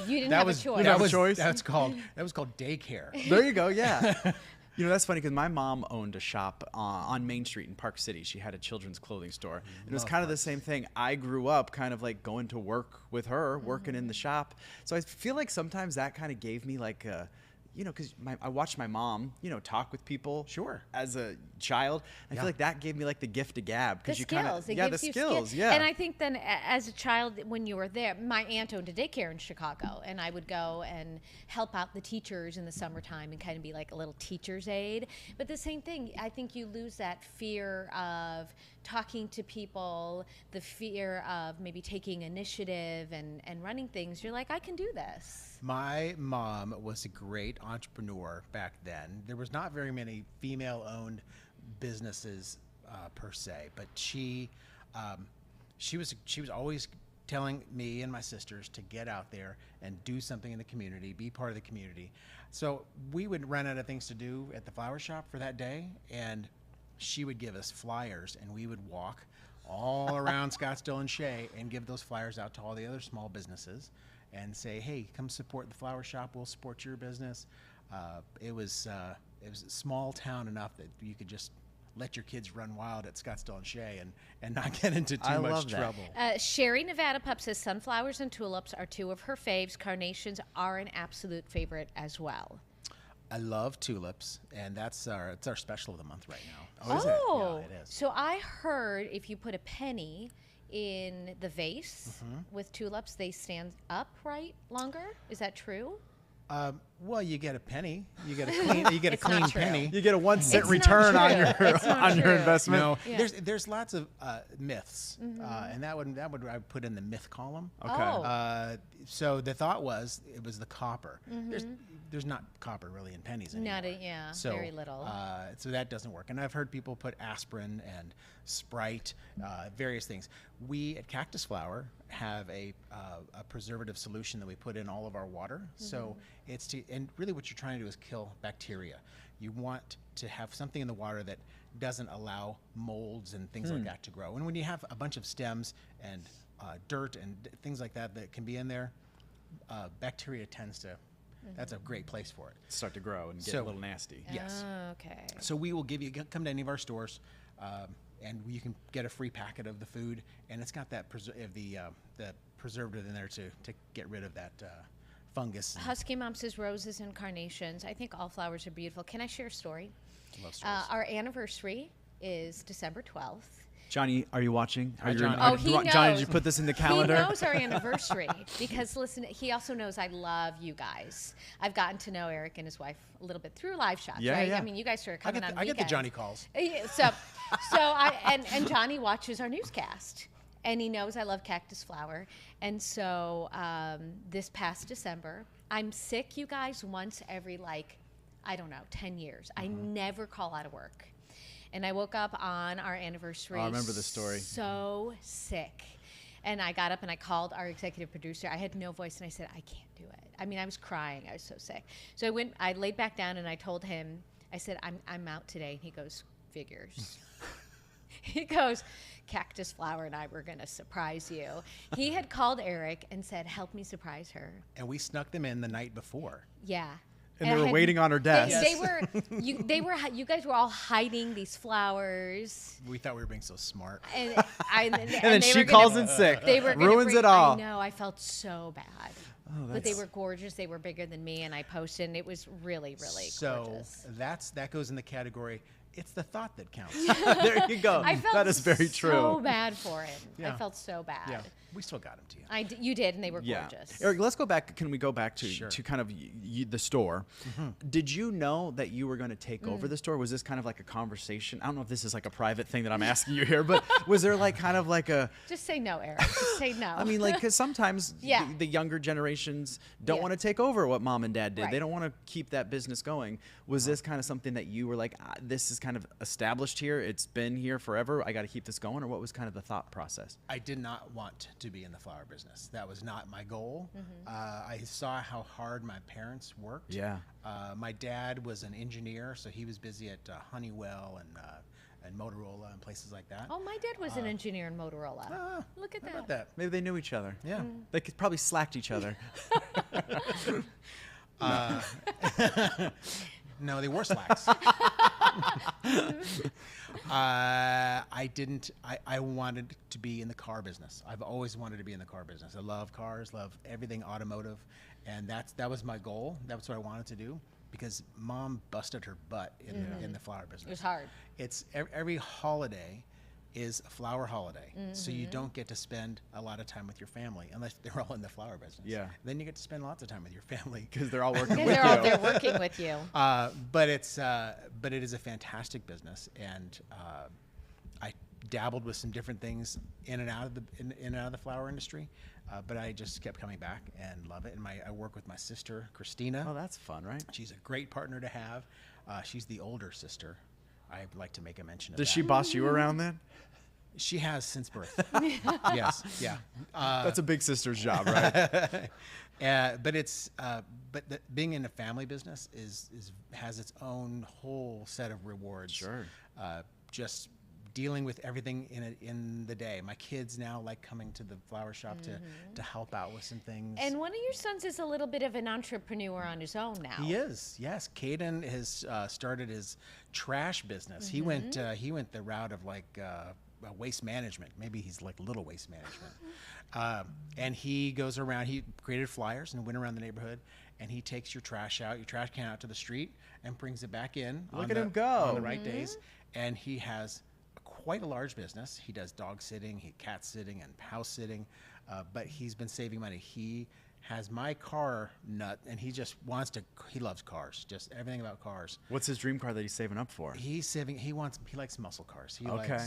You didn't have a choice. That was called daycare. There you go, yeah. You know, that's funny because my mom owned a shop on Main Street in Park City. She had a children's clothing store. And it was kind of the same thing. I grew up kind of like going to work with her, working in the shop. So I feel like sometimes that kind of gave me like a, you know, because I watched my mom, you know, talk with people. Sure. As a child, I feel like that gave me like the gift of gab. The skills. It gives you skills. Yeah. And I think then as a child, when you were there, my aunt owned a daycare in Chicago, and I would go and help out the teachers in the summertime and kind of be like a little teacher's aide. But the same thing, I think you lose that fear of talking to people, the fear of maybe taking initiative and running things. You're like, I can do this. My mom was a great entrepreneur back then. There was not very many female-owned businesses per se, but she was always telling me and my sisters to get out there and do something in the community, be part of the community. So we would run out of things to do at the flower shop for that day, and she would give us flyers, and we would walk all around Scottsdale and Shea and give those flyers out to all the other small businesses and say, hey, come support the flower shop, we'll support your business. It was a small town enough that you could just let your kids run wild at Scottsdale and Shea and not get into too much trouble. Sherry Nevada Pup says sunflowers and tulips are two of her faves. Carnations are an absolute favorite as well. I love tulips, and it's our special of the month right now. Oh, is it? Yeah, it is. So I heard if you put a penny in the vase with tulips, they stand upright longer. Is that true? Well, you get a penny. You get a clean penny. You get a 1 cent return on your investment. No, there's lots of myths, and that would I would put in the myth column. Okay. So the thought was it was the copper. There's not copper really in pennies anymore. Very little. So that doesn't work. And I've heard people put aspirin and Sprite, various things. We at Cactus Flower have a preservative solution that we put in all of our water. So and really what you're trying to do is kill bacteria. You want to have something in the water that doesn't allow molds and things like that to grow. And when you have a bunch of stems and dirt and things like that that can be in there, bacteria tends to. That's a great place for it. Start to grow and get a little nasty. Yes. Okay. So we will come to any of our stores, and you can get a free packet of the food, and it's got that the preservative in there to get rid of that fungus. Husky Mom says roses and carnations. I think all flowers are beautiful. Can I share a story? Love stories. Our anniversary is December 12th. Johnny, are you watching? Hi, Johnny. Oh, he knows. Johnny, did you put this in the calendar? He knows our anniversary because, listen, he also knows I love you guys. I've gotten to know Eric and his wife a little bit through live shots, right? Yeah. I mean, you guys started coming on I get the weekends. Johnny calls. And Johnny watches our newscast. And he knows I love cactus flower. And so this past December, I'm sick, you guys, once every, 10 years. I never call out of work. And I woke up on our anniversary. I remember the story. So sick. And I got up and I called our executive producer. I had no voice and I said, I can't do it. I mean, I was crying. I was so sick. So I laid back down and I told him, I said, I'm out today. And he goes, figures. He goes, Cactus Flower and I were going to surprise you. He had called Eric and said, help me surprise her. And we snuck them in the night before. Yeah. And they were waiting on her desk. You guys were all hiding these flowers. We thought we were being so smart. And then she calls in sick. They were ruins it all. I know. I felt so bad. But they were gorgeous. They were bigger than me, and I posted, and it was really, really gorgeous. So that goes in the category. It's the thought that counts. There you go. I felt that is very true. So bad for him. Yeah. I felt so bad. Yeah, we still got them to you. You did, and they were gorgeous. Eric, let's go back. Can we go back to Sure. to kind of the store? Did you know that you were going to take over the store? Was this kind of like a conversation? I don't know if this is like a private thing that I'm asking you here, but was there kind of like a? Just say no, Eric. Just say no. I mean, because sometimes the younger generations don't want to take over what mom and dad did. Right. They don't want to keep that business going. Was this kind of something that you were like, this is kind of established here? It's been here forever. I got to keep this going, or what was kind of the thought process? I did not want to be in the flower business. That was not my goal. I saw how hard my parents worked. Yeah. My dad was an engineer, so he was busy at Honeywell and Motorola and places like that. Oh, my dad was an engineer in Motorola. Look at How that. about that? Maybe they knew each other. Yeah. They could probably slacked each other. No, they wore slacks. I wanted to be in the car business. I've always wanted to be in the car business. I love cars, love everything automotive, and that was my goal. That's what I wanted to do because mom busted her butt in the flower business. It was hard. It's every holiday is a flower holiday, so you don't get to spend a lot of time with your family unless they're all in the flower business. Yeah. Then you get to spend lots of time with your family because they're all working with they're you. all there working with you. But it is a fantastic business, and I dabbled with some different things in and out of the flower industry, but I just kept coming back and love it. And I work with my sister Christina. Oh, that's fun, right? She's a great partner to have. She's the older sister. I'd like to make a mention of Does that. she boss you around then? She has since birth. Yes, yeah. That's a big sister's job, right? But being in a family business has its own whole set of rewards. Sure. Just dealing with everything in the day. My kids now like coming to the flower shop to help out with some things. And one of your sons is a little bit of an entrepreneur on his own now. He is, yes. Caden has started his trash business. He went the route of waste management. Maybe he's like little waste management. And he goes around, he created flyers and went around the neighborhood, and he takes your trash can out to the street and brings it back in. Look at him go. On the right days. And he has quite a large business. He does dog sitting, cat sitting, and house sitting, but he's been saving money. He has my car nut, and he loves cars, just everything about cars. What's his dream car that he's saving up for? He likes muscle cars.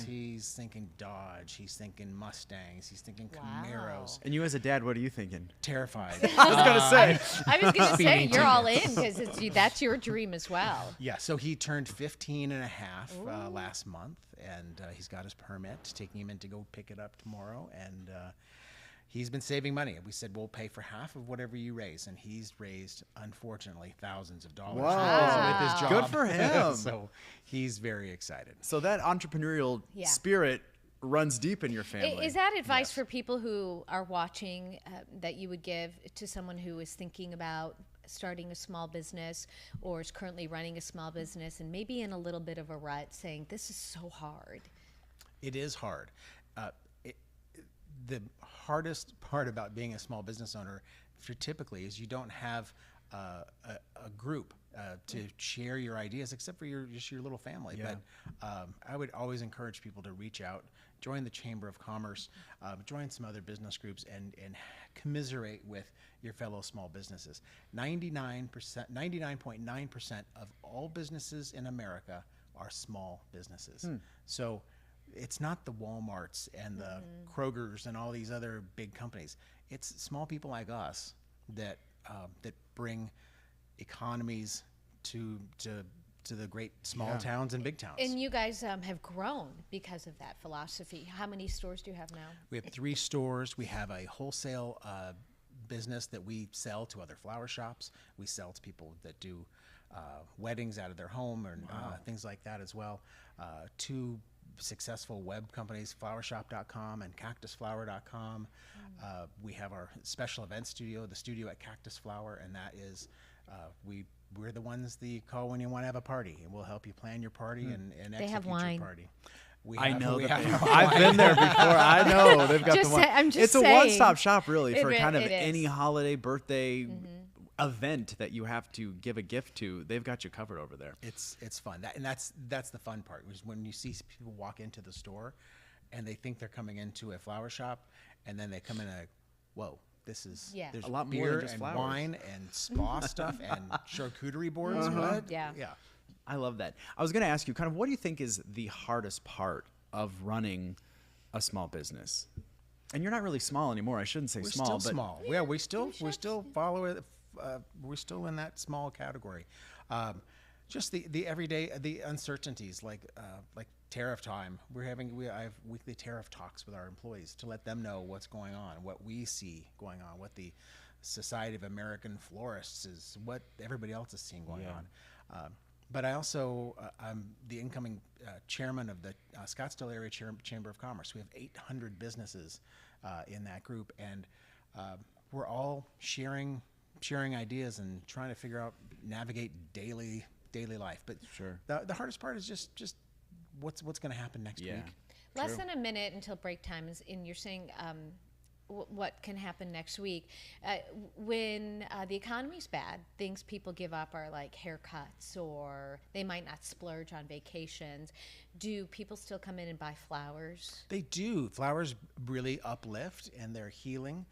He's thinking Dodge, he's thinking Mustangs, he's thinking Camaros. And you as a dad, what are you thinking? Terrified. I was going to say. I was going to say, you're all in because that's your dream as well. Yeah, so he turned 15 and a half last month, and he's got his permit, taking him in to go pick it up tomorrow, and he's been saving money. We said, we'll pay for half of whatever you raise. And he's raised, unfortunately, thousands of dollars with his job. Good for him. So he's very excited. So that entrepreneurial spirit runs deep in your family. Is that advice for people who are watching that you would give to someone who is thinking about starting a small business or is currently running a small business and maybe in a little bit of a rut saying, this is so hard? It is hard. The hardest part about being a small business owner typically is you don't have a group to share your ideas, except for just your little family. Yeah. But I would always encourage people to reach out, join the Chamber of Commerce, join some other business groups, and commiserate with your fellow small businesses. 99.9% of all businesses in America are small businesses. So it's not the Walmarts and the Krogers and all these other big companies. It's small people like us that bring economies to the great small towns and big towns. And you guys have grown because of that philosophy. How many stores do you have now? We have 3 stores. We have a wholesale business that we sell to other flower shops. We sell to people that do weddings out of their home and things like that as well. 2 successful web companies, flowershop.com and cactusflower.com. We have our special event studio, the studio at Cactus Flower, and that is we're the ones that you call when you want to have a party, and we'll help you plan your party and execute your party. I've been there before. I know they've got the one. It's a one-stop shop, really, for kind of any holiday, birthday event that you have to give a gift to. They've got you covered over there. It's fun. That's the fun part. Is when you see people walk into the store, and they think they're coming into a flower shop, and then they come in and whoa. This is there's a lot beer more than just and flowers. Wine and spa stuff and charcuterie boards. What? Yeah. I love that. I was going to ask you, kind of, what do you think is the hardest part of running a small business? And you're not really small anymore. I shouldn't say small. We're still small. Yeah, we still follow it. We're still in that small category. Just the everyday, the uncertainties, like tariff time. I have weekly tariff talks with our employees to let them know what's going on, what we see going on, what the Society of American Florists is, what everybody else is seeing going on. But I also, I'm the incoming chairman of the Scottsdale Area Chamber of Commerce. We have 800 businesses in that group, and we're all sharing ideas and trying to figure out, navigate daily life. But the hardest part is just what's going to happen next week. Less than a minute until break time is in. You're saying what can happen next week when the economy's bad. Things people give up are like haircuts, or they might not splurge on vacations. Do people still come in and buy flowers? They do. Flowers really uplift and they're healing,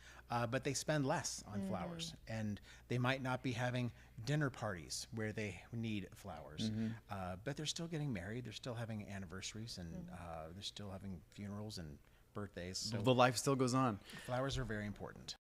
but they spend less on flowers, and they might not be having dinner parties where they need flowers, but they're still getting married. They're still having anniversaries, and they're still having funerals and birthdays. So the life still goes on. Flowers are very important.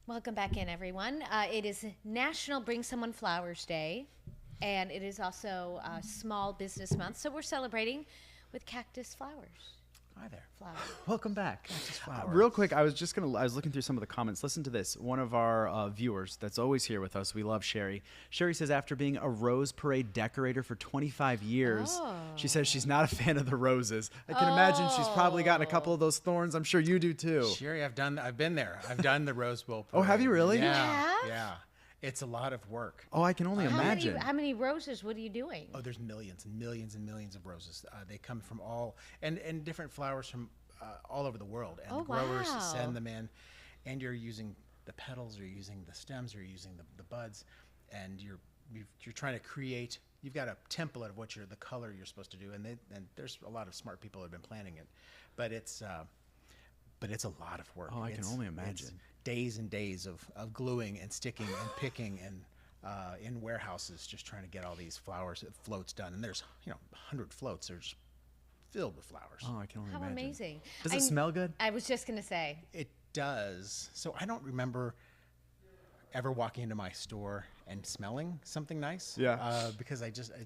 Welcome back in, everyone. It is National Bring Someone Flowers Day, and it is also Small Business Month, so we're celebrating with cactus flowers. Hi there. Flowers. Welcome back. Cactus flowers. Real quick, I was looking through some of the comments. Listen to this. One of our viewers that's always here with us, we love Sherry. Sherry says, after being a rose parade decorator for 25 years, she says she's not a fan of the roses. I can imagine she's probably gotten a couple of those thorns. I'm sure you do too. Sherry, I've been there. I've done the Rose Bowl Oh, parade. have you really? Yeah. Yeah. It's a lot of work. Oh, I can only imagine. How many roses? What are you doing? Oh, there's millions and millions and millions of roses. They come from all and different flowers from all over the world, and growers send them in, and you're using the petals, you're using the stems, you're using the buds, and you're trying to create. You've got a template of the color you're supposed to do, and there's a lot of smart people that have been planning it, but it's a lot of work. Oh, I can only imagine. It's days and days of gluing and sticking and picking and in warehouses just trying to get all these floats done, and there's 100 floats. They're just filled with flowers. Oh, I can only imagine. How amazing. Does it smell good? I was just going to say. It does. So I don't remember ever walking into my store and smelling something nice. Yeah. Because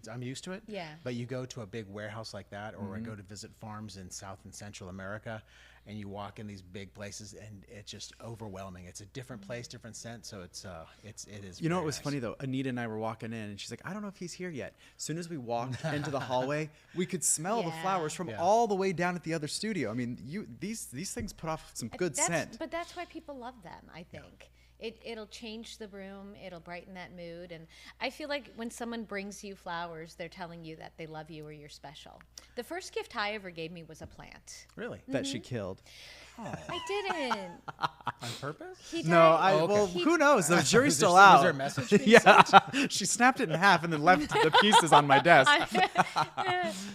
I'm used to it. Yeah. But you go to a big warehouse like that, or I go to visit farms in South and Central America, and you walk in these big places, and it's just overwhelming. It's a different place, different scent. So it is. You know what was funny though? Anita and I were walking in, and she's like, "I don't know if he's here yet." As soon as we walked into the hallway, we could smell the flowers from all the way down at the other studio. I mean, these things put off some good scent. But that's why people love them, I think. It'll change the room. It'll brighten that mood. And I feel like when someone brings you flowers, they're telling you that they love you or you're special. The first gift Ty ever gave me was a plant. Really? That she killed. Oh. I didn't. On purpose? He died. No, well, who knows? The jury's still out. Was there a message? Yeah, she snapped it in half and then left the pieces on my desk.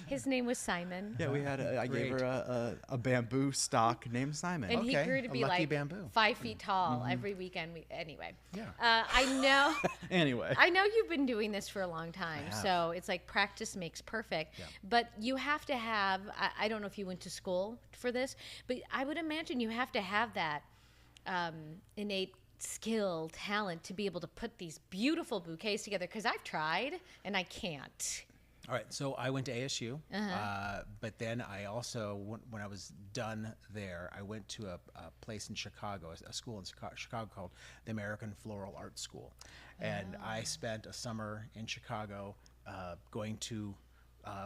His name was Simon. Yeah, we had. I gave her a bamboo stock named Simon. And he grew to be like bamboo. 5 feet tall. Every weekend. Anyway. Yeah. I know. Anyway. I know you've been doing this for a long time, so it's like practice makes perfect. Yeah. But you have to have. I don't know if you went to school for this, but I would imagine you have to have that innate skill, talent to be able to put these beautiful bouquets together. Because I've tried and I can't. All right, so I went to ASU, but then I also, when I was done there, I went to a place in Chicago, a school in Chicago called the American Floral Arts School. And I spent a summer in Chicago going to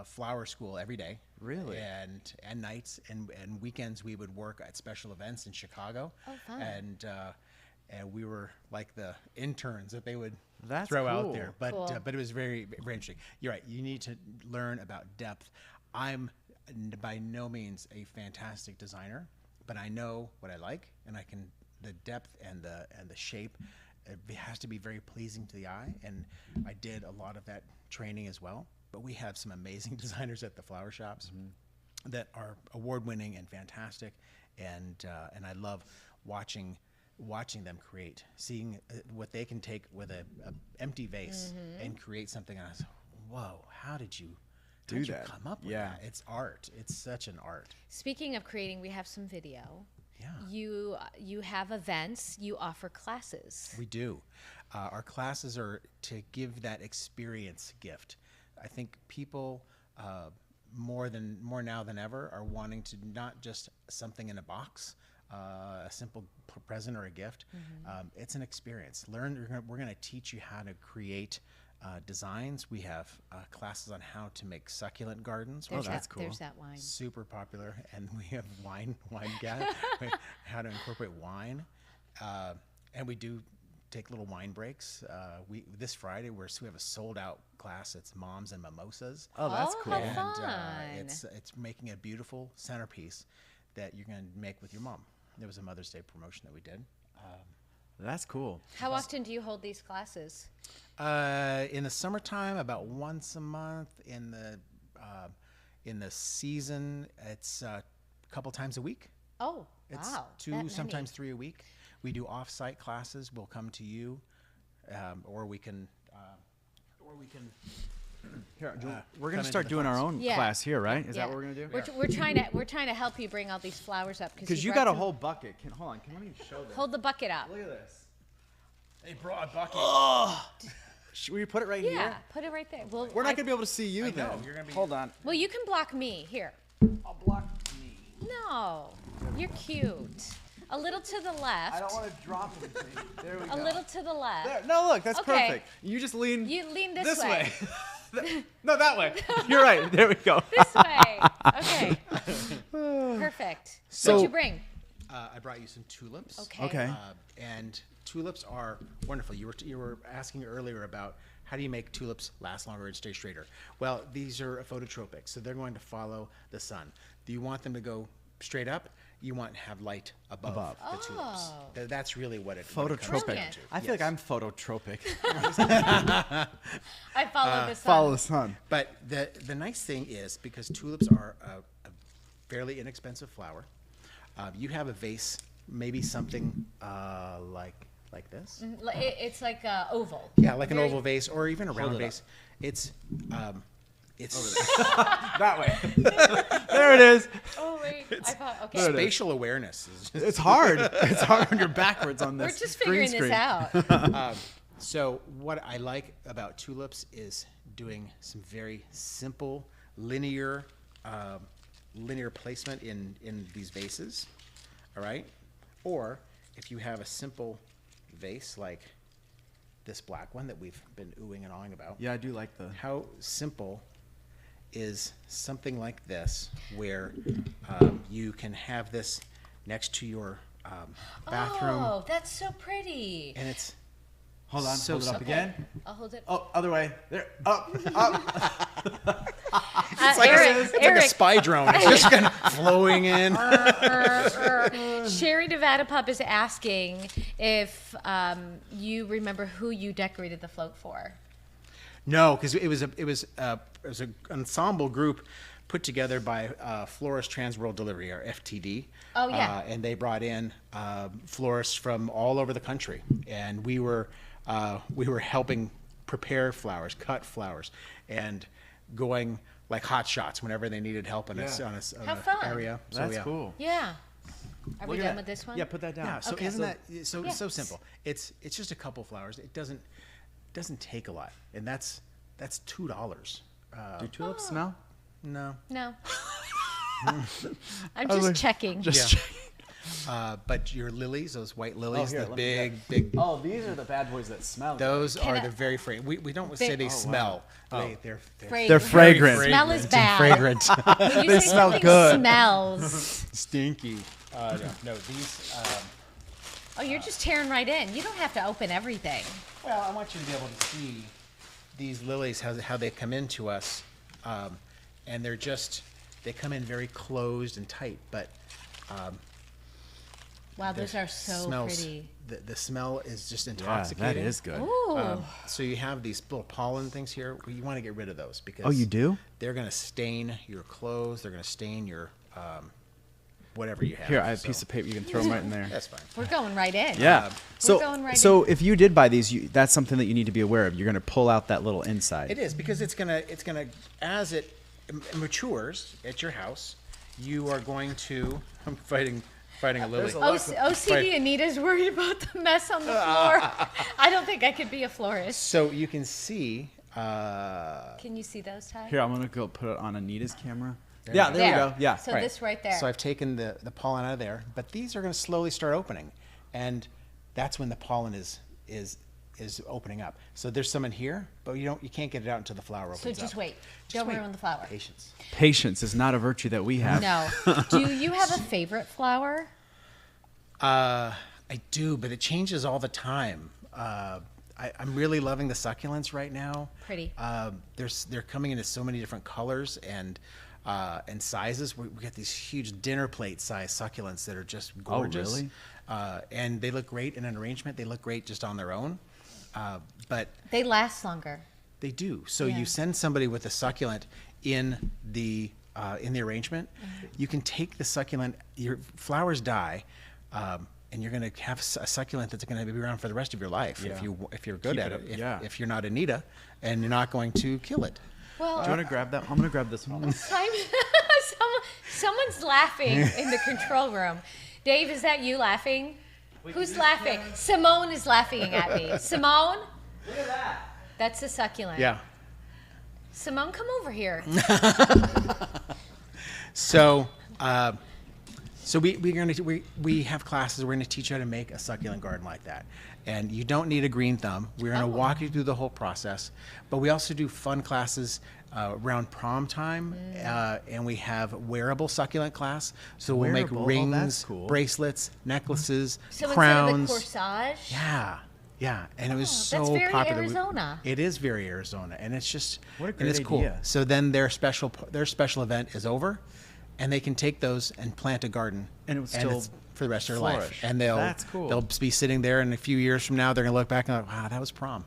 flower school every day. Really? And nights and weekends we would work at special events in Chicago. Oh, fun. And we were like the interns that they would That's throw cool. out there. But Cool. But it was very, very interesting. You're right. You need to learn about depth. I'm by no means a fantastic designer, but I know what I like, and I can the depth and the shape. It has to be very pleasing to the eye, and I did a lot of that training as well. But we have some amazing designers at the flower shops that are award-winning and fantastic, and I love watching them create, seeing what they can take with a empty vase and create something. And I was, whoa, how did you come up with that? It's art. It's such an art. Speaking of creating, we have some video. Yeah. You have events. You offer classes. We do. Our classes are to give that experience gift. I think people more now than ever are wanting to not just something in a box. A simple present or a gift. It's an experience. We're going to teach you how to create designs. We have classes on how to make succulent gardens. That's cool. There's that wine. Super popular. And we have wine how to incorporate wine. And we do take little wine breaks. This Friday we have a sold out class. It's Moms and Mimosas. Oh, that's cool. How And fun. it's making a beautiful centerpiece that you're going to make with your mom. There was a Mother's Day promotion that we did. That's cool. How often do you hold these classes? In the summertime, about once a month. In the season, it's a couple times a week. Oh, It's wow. 2, sometimes 3 a week. We do off-site classes. We'll come to you, or we can. Here, we're going to start doing our own class here, right? Is that what we're going to do? We're trying to help you bring all these flowers up because you got a whole bucket. Hold on. Can let me show this? Hold the bucket up. Look at this. They brought a bucket. Oh. Should we put it right here? Yeah, put it right there. Well, We're not going to be able to see you then. You're gonna be... Hold on. Well, you can block me. Here. I'll block me. No, you're cute. A little to the left. I don't want to drop anything. There we go. A little to the left. There. No, look, that's Okay. perfect. You just lean. You lean this way. No, that way. You're right. There we go. This way. Okay. Perfect. So- What'd you bring? I brought you some tulips. Okay. Okay. And tulips are wonderful. You were asking earlier about how do you make tulips last longer and stay straighter. Well, these are phototropic, so they're going to follow the sun. Do you want them to go straight up? You want to have light above the tulips. That's really what it comes Phototropic. down to. I feel like I'm phototropic. I follow the sun. Follow the sun. But the nice thing is, because tulips are a fairly inexpensive flower, you have a vase, maybe something like this. It's like a oval. Yeah, like an oval vase or even a round vase. It's that way. There it is. Oh wait, I thought okay. Spatial awareness is just It's hard. It's hard when you're backwards on this. We're just green figuring this screen. out. So what I like about tulips is doing some very simple linear placement in these vases. All right, or if you have a simple vase like this black one that we've been oohing and awing about. Yeah, I do like the. How simple is something like this, where you can have this next to your bathroom. Oh, that's so pretty. And it's Hold on. so Hold it up simple. again. I'll hold it. Oh, other way. There. Up. Up. It's like Eric, a spy drone. It's just kind of flowing in. Sherry Nevada Pup is asking if you remember who you decorated the float for. No, because it was an ensemble group put together by Florist Trans World Delivery, or FTD. Oh yeah. And they brought in florists from all over the country, and we were helping prepare flowers, cut flowers, and going like hot shots whenever they needed help on How a fun. area. So, That's yeah. cool. Yeah. Are we Look at done that. with this one? Yeah, put that down. Yeah, so Okay. isn't that so Yeah. so simple? It's just a couple flowers. It doesn't take a lot, and that's $2. Do tulips smell? No. No. I'm just checking. Just Yeah. checking. But your lilies, those white lilies, here, the let me big. Oh, these are the bad boys that smell. Those Can are I- the very fragrant. We don't say they smell. Oh. They're They're fragrant. Smell is and bad. fragrant. When you They say smell something good. smells. Stinky. No, these. Oh, you're just tearing right in. You don't have to open everything. Well, I want you to be able to see these lilies, how they come into us, and they come in very closed and tight, but. Wow, those are so smells, pretty. The smell is just Yeah, intoxicating. that is good. Ooh. So you have these little pollen things here. You want to get rid of those because Oh, you do? They're going to stain your clothes. They're going to stain your whatever you have. Here, I have a So piece of paper. You can throw them right in there. That's fine. We're going right in. Yeah. We're going right So in. if you did buy these, that's something that you need to be aware of. You're going to pull out that little inside. It is because it's gonna as it matures at your house, you are going to. I'm fighting a lily. OCD Anita's worried about the mess on the floor. I don't think I could be a florist. So you can see. Can you see those, Ty? Here, I'm going to go put it on Anita's camera. There Yeah, you go. there we go. Yeah. So Right. this right there. So I've taken the pollen out of there, but these are going to slowly start opening, and that's when the pollen is opening up. So there's some in here, but you can't get it out until the flower opens So up. just wait. Just Don't wait. ruin the flower. Patience. Patience is not a virtue that we have. No. Do you have a favorite flower? I do, but it changes all the time. I'm really loving the succulents right now. Pretty. They're coming into so many different colors and sizes. We get these huge dinner plate size succulents that are just gorgeous. Oh, really? And they look great in an arrangement. They look great just on their own. But They last longer. they do. So Yeah. you send somebody with a succulent in the arrangement. You can take the succulent. Your flowers die, and you're going to have a succulent that's going to be around for the rest of your life Yeah. if you're good Keep at it it. up, yeah. If you're not Anita, and you're not going to kill it. Well, Do you want to grab that? I'm going to grab this one. someone's laughing in the control room. Dave, is that you laughing? Who's laughing? Simone is laughing at me. Simone? Look at that. That's a succulent. Yeah. Simone, come over here. So, we have classes. We're gonna teach you how to make a succulent garden like that, and you don't need a green thumb. We're gonna walk you through the whole process, but we also do fun classes around prom time, and we have wearable succulent class. So we'll make rings, bracelets, necklaces, So crowns. instead of a corsage? Yeah, and it was so that's very popular. Arizona. It is very Arizona, and it's just What a and great it's cool. idea. So then their special event is over, and they can take those and plant a garden, And it would still it's for the rest of their life. flourish. And That's cool. they'll be sitting there, and a few years from now, they're gonna look back and go, wow, that was prom.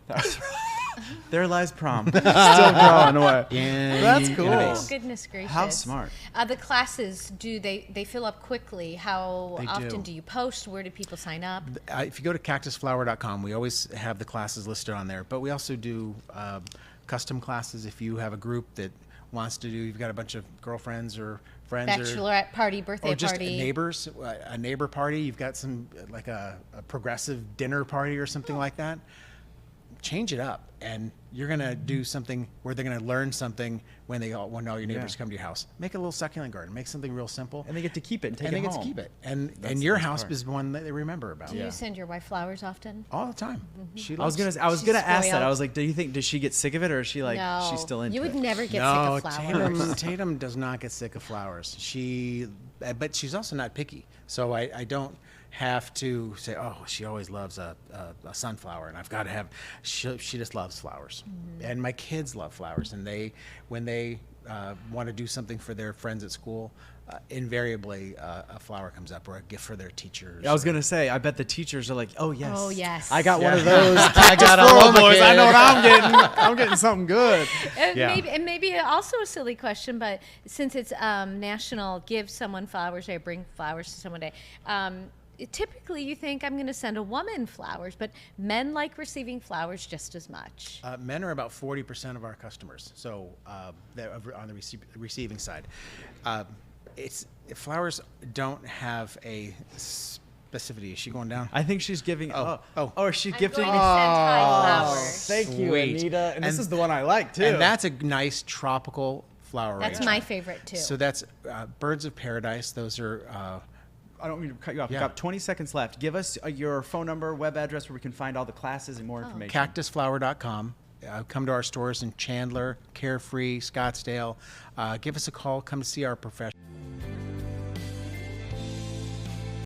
There lies prom. Still growing away. Yeah, That's you- cool. Oh, goodness gracious. How smart. The classes, they fill up quickly? How They often do. do you post? Where do people sign up? If you go to cactusflower.com, we always have the classes listed on there, but we also do custom classes. If you have a group that wants to do, you've got a bunch of girlfriends or friends Bachelorette party, birthday or just party. neighbors, a neighbor party. You've got some like a progressive dinner party or something like that. Change it up, and you're gonna do something where they're gonna learn something when all your neighbors come to your house. Make a little succulent garden. Make something real simple, And they get to keep it and take and it they home. get to keep it. And That's your the best house part. is one that they remember about. Do you send your wife flowers often? All the time. She I was loves gonna She's ask that. spoiled. I was like, do you think, does she get sick of it, or is she like No. she's still into You it? would never get no, sick of flowers. Tatum does not get sick of flowers. But she's also not picky. So I don't have to say, oh, she always loves a sunflower, and I've got to have. She just loves flowers, and my kids love flowers, and when they want to do something for their friends at school, invariably a flower comes up or a gift for their teachers. I was gonna say, I bet the teachers are like, oh yes, Oh, yes. I got one of Yeah. those. I got Just a floral Loma boys. kid. I know what I'm getting. I'm getting something good. And maybe also a silly question, but since it's National Give Someone Flowers Day, Bring Flowers to Someone Day, typically you think I'm going to send a woman flowers, but men like receiving flowers just as much. Men are about 40% of our customers, so they're on the receiving side. Flowers don't have a specificity. Is she going down? I think she's giving. Oh. Or she's gifting going me. to send high flowers. Thank you, Sweet. Anita. And this is the one I like too. And that's a nice tropical flower. That's arrangement. my favorite too. So that's birds of paradise. Those are. I don't mean to cut you off. Yeah. We've got 20 seconds left. Give us your phone number, web address where we can find all the classes and more information. Cactusflower.com. Come to our stores in Chandler, Carefree, Scottsdale. Give us a call. Come see our professional.